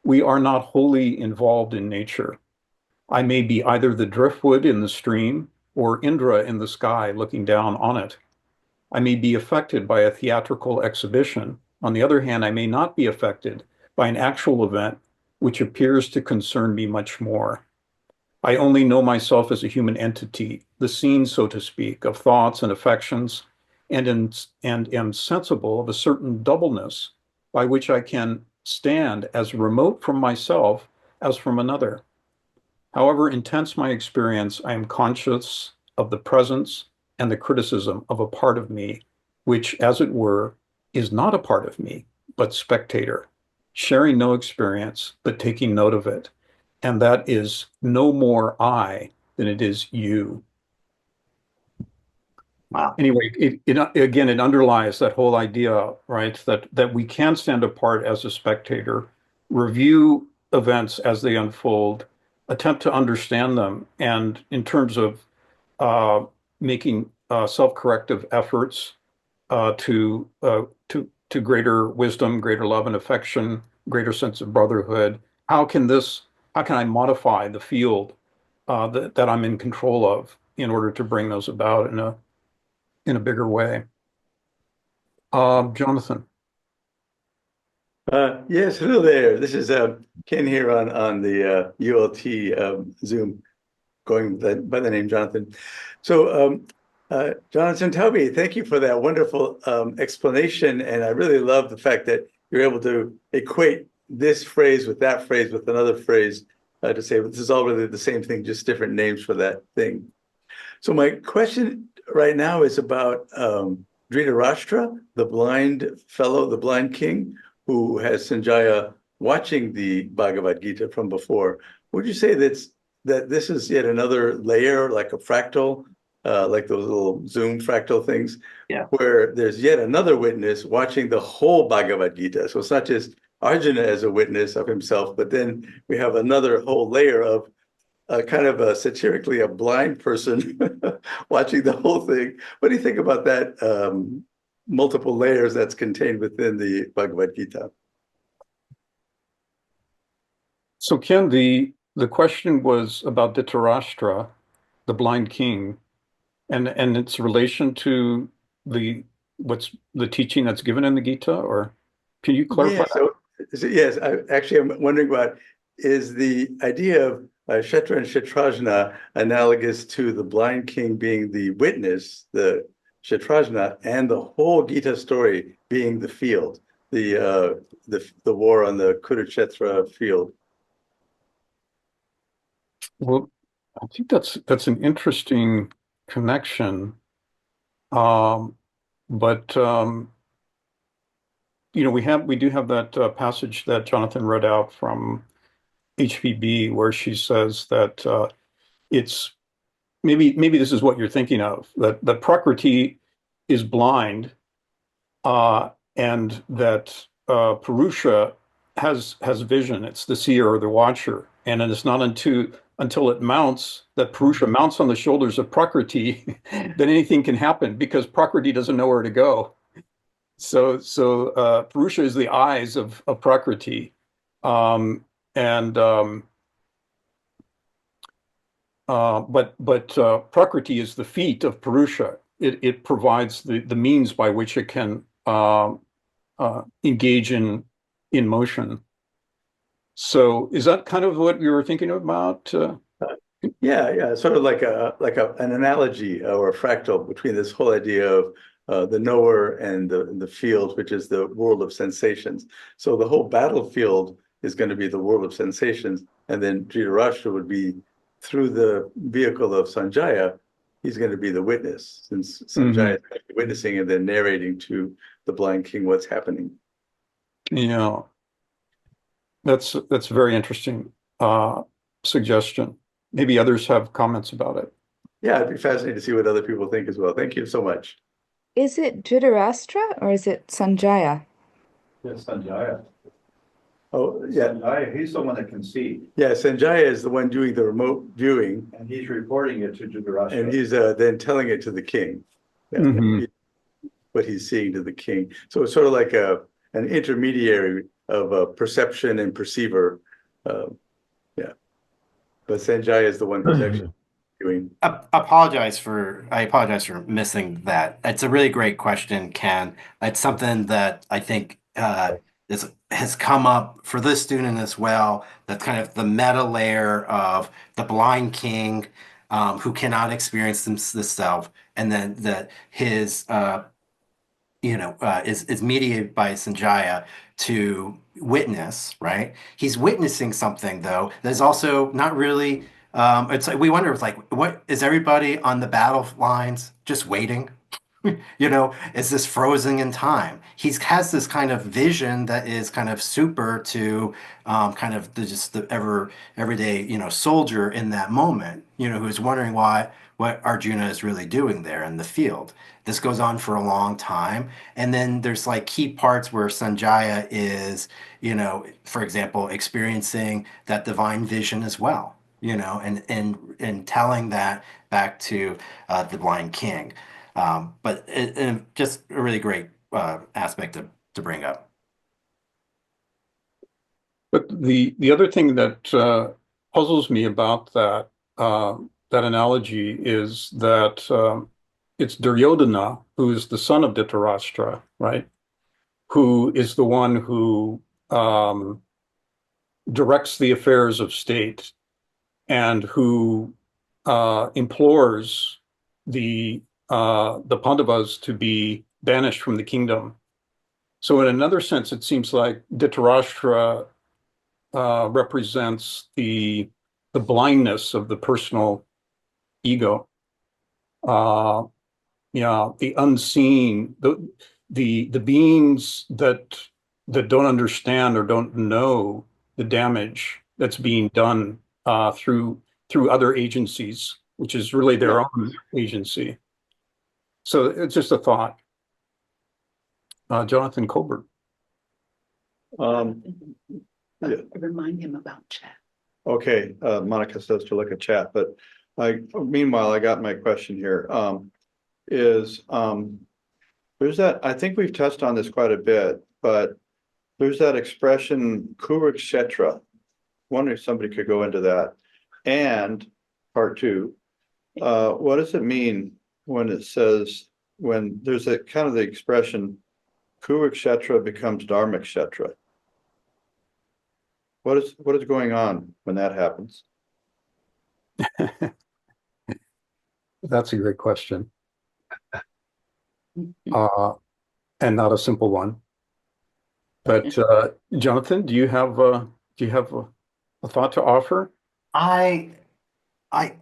We are not wholly involved in nature. I may be either the driftwood in the stream or Indra in the sky looking down on it. I may be affected by a theatrical exhibition. On the other hand, I may not be affected by an actual event which appears to concern me much more. I only know myself as a human entity, the scene, so to speak, of thoughts and affections, and am sensible of a certain doubleness by which I can stand as remote from myself as from another. However intense my experience, I am conscious of the presence and the criticism of a part of me, which, as it were, is not a part of me, but spectator, sharing no experience, but taking note of it. And that is no more I than it is you. Wow. Anyway, again, it underlies that whole idea, right? That we can stand apart as a spectator, review events as they unfold, attempt to understand them, and in terms of making self-corrective efforts to greater wisdom, greater love and affection, greater sense of brotherhood. How can I modify the field that I'm in control of in order to bring those about in a bigger way? Jonathan. Yes, hello there. This is Ken here on the ULT Zoom, going by the name Jonathan. So, Jonathan Toby, thank you for that wonderful explanation. And I really love the fact that you're able to equate this phrase with that phrase with another phrase to say, well, this is all really the same thing, just different names for that thing. So my question right now is about Dhritarashtra, the blind fellow, the blind king, who has Sanjaya watching the Bhagavad Gita from before. Would you say that this is yet another layer, like a fractal, like those little Zoom fractal things, Yeah. where there's yet another witness watching the whole Bhagavad Gita? So it's not just Arjuna as a witness of himself, but then we have another whole layer of kind of a satirically a blind person watching the whole thing. What do you think about that multiple layers that's contained within the Bhagavad Gita? So Ken, the question was about Dhritarashtra, the blind king, and its relation to what's the teaching that's given in the Gita, or can you clarify that? So yes, I'm wondering about, is the idea of Kshetra and Kshetrajna analogous to the blind king being the witness, the Kshetrajna, and the whole Gita story being the field, the war on the Kurukshetra field? Well, I think that's an interesting connection. But we do have that passage that Jonathan read out from HPB where she says that it's maybe this is what you're thinking of, that Prakriti is blind, and that Purusha has vision. It's the seer or the watcher, and it's not until it mounts, that Purusha mounts on the shoulders of Prakriti, that anything can happen, because Prakriti doesn't know where to go. So Purusha is the eyes of Prakriti, and but Prakriti is the feet of Purusha. It provides the means by which it can engage in motion. So is that kind of what you were thinking about? Yeah, sort of like an analogy or a fractal between this whole idea of the knower and the field, which is the world of sensations. So the whole battlefield is going to be the world of sensations, and then Dhritarashtra would be, through the vehicle of Sanjaya, he's going to be the witness, since Sanjaya is witnessing and then narrating to the blind king what's happening. Yeah, that's very interesting suggestion. Maybe others have comments about it. Yeah, it'd be fascinating to see what other people think as well. Thank you so much. Is it Dhritarashtra or is it Sanjaya? Yes, Sanjaya. Oh, yeah. Sanjaya, he's the one that can see. Yeah, Sanjaya is the one doing the remote viewing. And he's reporting it to Dhritarashtra. And he's then telling it to the king. Yeah, what he's seeing to the king. So it's sort of like an intermediary of perception and perceiver. Yeah. but Sanjaya is the one who's actually doing. I apologize for missing that. It's a really great question, Ken. It's something that I think has come up for this student as well. That's kind of the meta layer of the blind king who cannot experience this self, and then that his is mediated by Sanjaya to witness, right? He's witnessing something though that is also not really. It's like we wonder, it's like, what is everybody on the battle lines just waiting? Is this frozen in time? He has this kind of vision that is kind of super to kind of just the everyday, soldier in that moment, who's wondering what Arjuna is really doing there in the field. This goes on for a long time. And then there's like key parts where Sanjaya is, for example, experiencing that divine vision as well, and telling that back to the blind king. But just a really great aspect to bring up. But the other thing that puzzles me about that analogy is that it's Duryodhana, who is the son of Dhritarashtra, right? Who is the one who directs the affairs of state and who implores the Pandavas to be banished from the kingdom. So in another sense, it seems like Dhritarashtra represents the blindness of the personal ego. The unseen, the beings that don't understand or don't know the damage that's being done through other agencies, which is really their own agency. So it's just a thought. Jonathan Colbert. Remind him about chat. Okay, Monica says to look at chat, but meanwhile, I got my question here. There's that, I think we've touched on this quite a bit, but there's that expression, Kshetra. Wondering if somebody could go into that. And part two, what does it mean when it says, when there's a kind of the expression, Kshetra becomes Dharmakshetra? What is going on when that happens? That's a great question. And not a simple one. But Jonathan, do you have a thought to offer?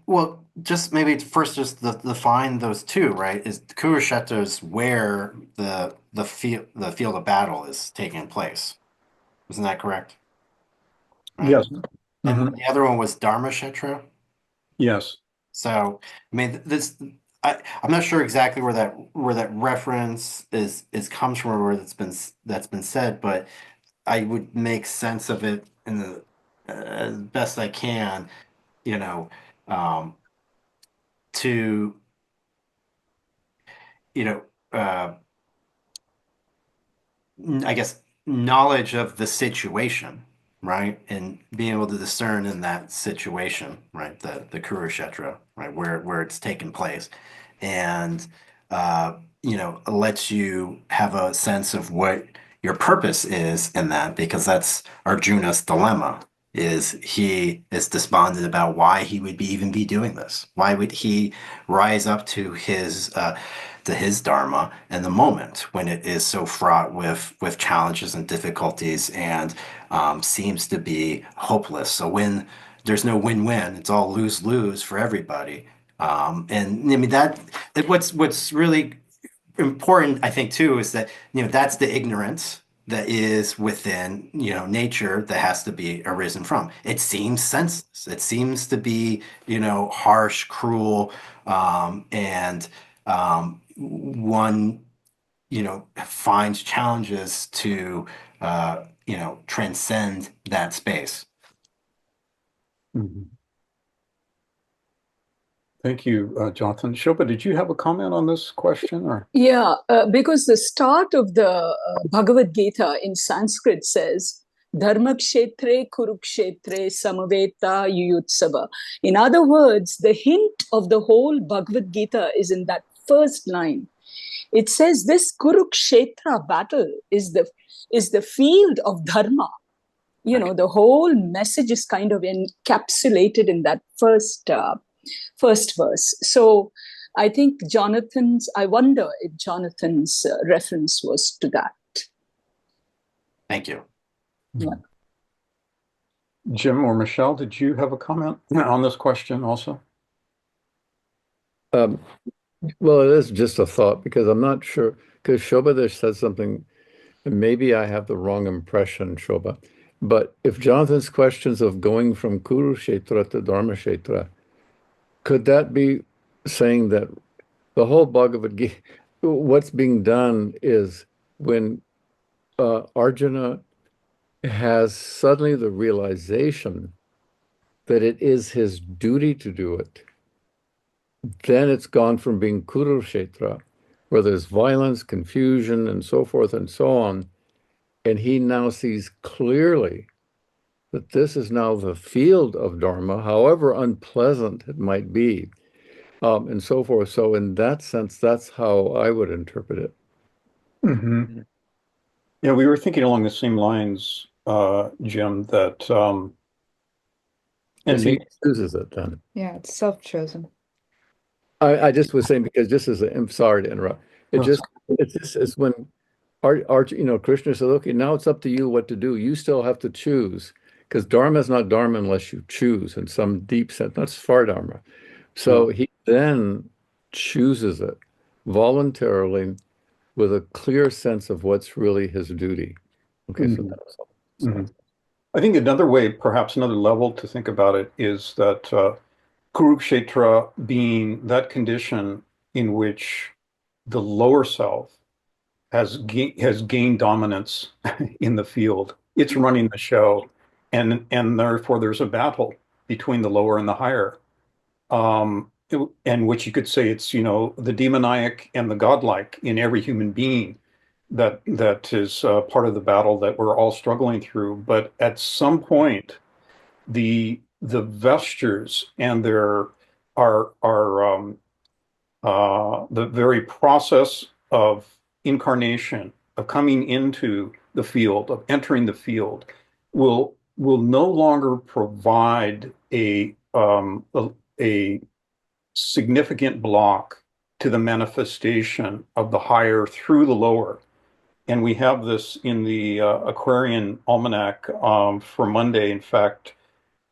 Well, just maybe first just define those two, right? Is Kurukshetra is where the field of battle is taking place. Isn't that correct? Right? Yes. And the other one was Dharmashetra. Yes. So I mean I'm not sure exactly where that reference is comes from or where that's been said, but I would make sense of it in the as best I can, to I guess knowledge of the situation, right, and being able to discern in that situation, right, the Kurukshetra, right, where it's taken place, and lets you have a sense of what your purpose is in that, because that's Arjuna's dilemma. He is despondent about why he would even be doing this. Why would he rise up to his dharma in the moment when it is so fraught with challenges and difficulties and seems to be hopeless? So when there's no win-win, it's all lose-lose for everybody. And I mean what's really important, I think, too, is that that's the ignorance that is within nature that has to be arisen from. It seems senseless. It seems to be harsh, cruel, and one finds challenges to transcend that space. Mm-hmm. Thank you, Jonathan. Shilpa, did you have a comment on this question? Or Yeah, because the start of the Bhagavad Gita in Sanskrit says, Dharmakshetre Kurukshetre Samaveta Yuyutsava. In other words, the hint of the whole Bhagavad Gita is in that first line. It says this Kurukshetra battle is the field of dharma. You know, the whole message is kind of encapsulated in that first verse. So I think I wonder if Jonathan's reference was to that. Thank you. Yeah. Jim or Michelle, did you have a comment on this question also? Well, it is just a thought because I'm not sure, because Shobha said something, and maybe I have the wrong impression, Shobha. But if Jonathan's questions of going from Kurukshetra to Dharmashetra, could that be saying that the whole Bhagavad Gita, what's being done is when Arjuna has suddenly the realization that it is his duty to do it, then it's gone from being Kurukshetra, where there's violence, confusion, and so forth and so on. And he now sees clearly that this is now the field of Dharma, however unpleasant it might be, and so forth. So in that sense, that's how I would interpret it. Mm-hmm. Yeah, we were thinking along the same lines, Jim, that and he chooses it then. Yeah, it's self-chosen. I just was saying, because just as I'm sorry to interrupt, it's when Krishna said, okay, now it's up to you what to do. You still have to choose, because Dharma is not Dharma unless you choose in some deep sense. That's far Dharma. So he then chooses it voluntarily with a clear sense of what's really his duty. Okay, so that's all. Mm-hmm. I think another way, perhaps another level to think about it, is that Kurukshetra being that condition in which the lower self has gained dominance in the field. It's running the show, and therefore there's a battle between the lower and the higher, and which you could say it's the demoniac and the godlike in every human being that is part of the battle that we're all struggling through. But at some point, the vestures and their are the very process of incarnation, of coming into the field, of entering the field, will no longer provide a significant block to the manifestation of the higher through the lower. And we have this in the Aquarian Almanac for Monday. In fact,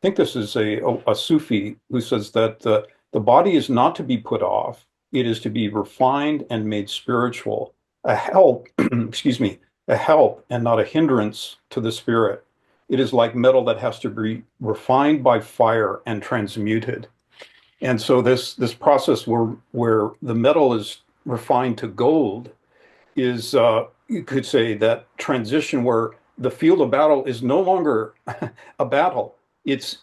I think this is a Sufi who says that the body is not to be put off. It is to be refined and made spiritual, a help, excuse me, a help and not a hindrance to the spirit. It is like metal that has to be refined by fire and transmuted. And so this process where the metal is refined to gold is, you could say, that transition where the field of battle is no longer a battle. It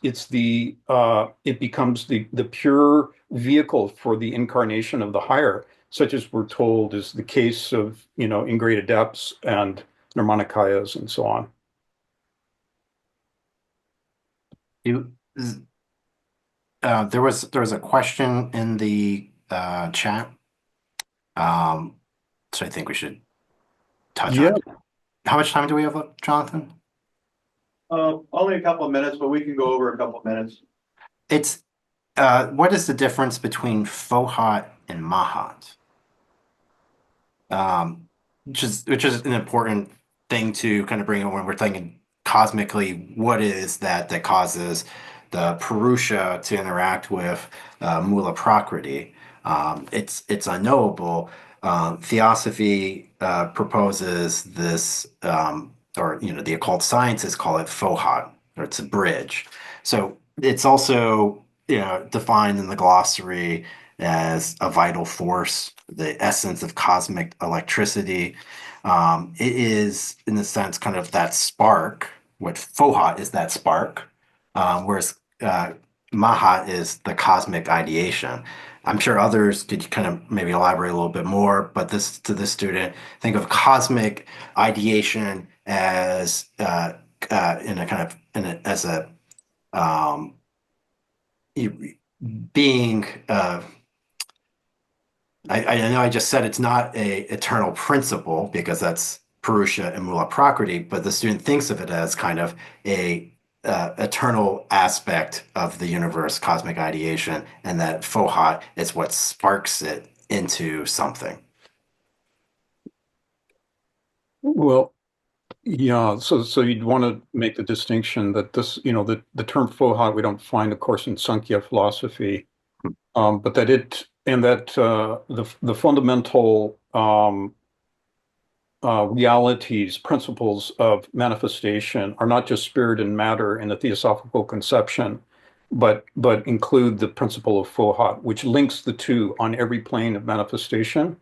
becomes the pure vehicle for the incarnation of the higher, such as we're told is the case of in great adepts and Nirmanakayas and so on. There was a question in the chat, so I think we should touch on it. How much time do we have left, Jonathan? Only a couple of minutes, but we can go over a couple of minutes. It's what is the difference between Fohat and Mahat? Which is an important thing to kind of bring in when we're thinking cosmically. What is that causes the Purusha to interact with Mula Prakriti? It's unknowable. Theosophy proposes this, or the occult sciences call it Fohat, or it's a bridge. So it's also defined in the glossary as a vital force, the essence of cosmic electricity. It is, in a sense, kind of that spark. What Fohat is that spark, whereas Mahat is the cosmic ideation. I'm sure others could kind of maybe elaborate a little bit more, but to this student, think of cosmic ideation as in a kind of as a being. I know I just said it's not a eternal principle because that's Purusha and Mula Prakriti, but the student thinks of it as kind of a eternal aspect of the universe, cosmic ideation, and that Fohat is what sparks it into something. Well, yeah, so you'd want to make the distinction that this, the term Fohat we don't find, of course, in Sankhya philosophy, but that the fundamental realities, principles of manifestation are not just spirit and matter in the theosophical conception, but include the principle of Fohat, which links the two on every plane of manifestation.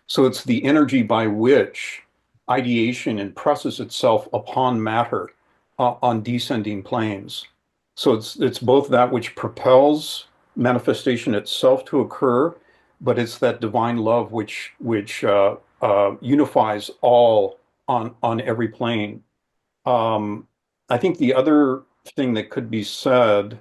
So it's the energy by which ideation impresses itself upon matter on descending planes. So it's both that which propels manifestation itself to occur, but it's that divine love which unifies all on every plane. I think the other thing that could be said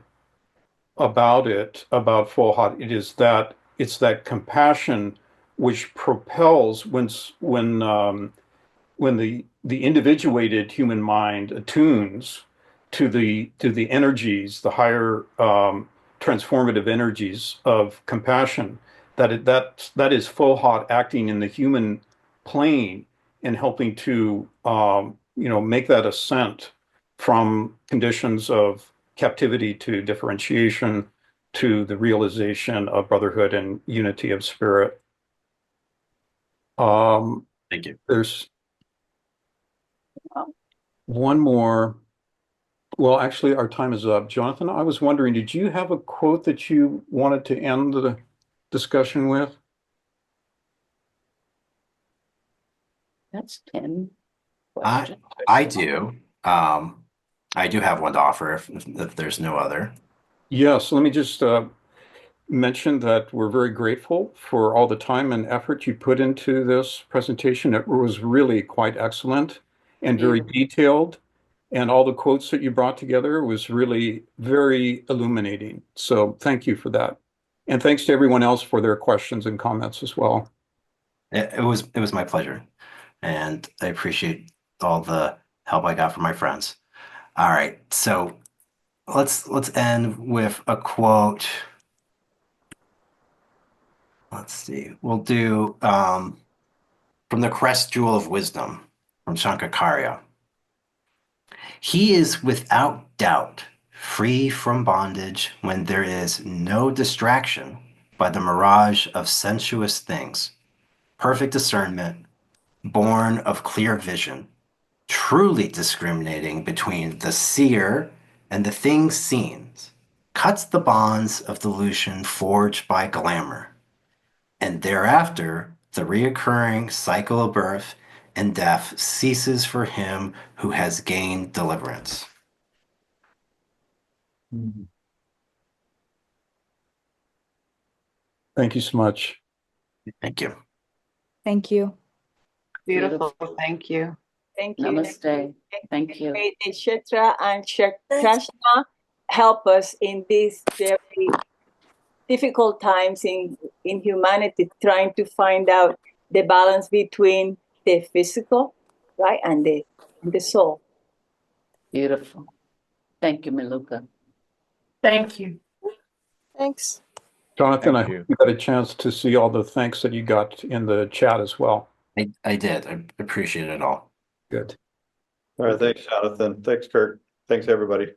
about Fohat, it is that it's that compassion which propels when the individuated human mind attunes to the energies, the higher transformative energies of compassion, that is Fohat acting in the human plane and helping to make that ascent from conditions of captivity to differentiation to the realization of brotherhood and unity of spirit. Thank you. There's one more. Well, actually, our time is up. Jonathan, I was wondering, did you have a quote that you wanted to end the discussion with? That's 10 I questions. I do. I do have one to offer if there's no other. Yes, let me just mention that we're very grateful for all the time and effort you put into this presentation. It was really quite excellent and very detailed. And all the quotes that you brought together was really very illuminating. So thank you for that. And thanks to everyone else for their questions and comments as well. It was my pleasure, and I appreciate all the help I got from my friends. All right, so let's end with a quote. Let's see. We'll do from the Crest Jewel of Wisdom from Shankaracharya. He is without doubt free from bondage when there is no distraction by the mirage of sensuous things, perfect discernment, born of clear vision, truly discriminating between the seer and the things seen, cuts the bonds of delusion forged by glamour, and thereafter the reoccurring cycle of birth and death ceases for him who has gained deliverance. Thank you so much. Thank you. Thank you. Beautiful. Thank you. Thank you. Namaste. Thank you. May the Kshetra and Kshetrajna help us in these very difficult times in humanity, trying to find out the balance between the physical, right, and the soul. Beautiful. Thank you, Maluka. Thank you. Thanks. Jonathan, I Thank hope you. you got a chance to see all the thanks that you got in the chat as well. I did. I appreciate it all. Good. All right, thanks, Jonathan. Thanks, Kurt. Thanks, everybody.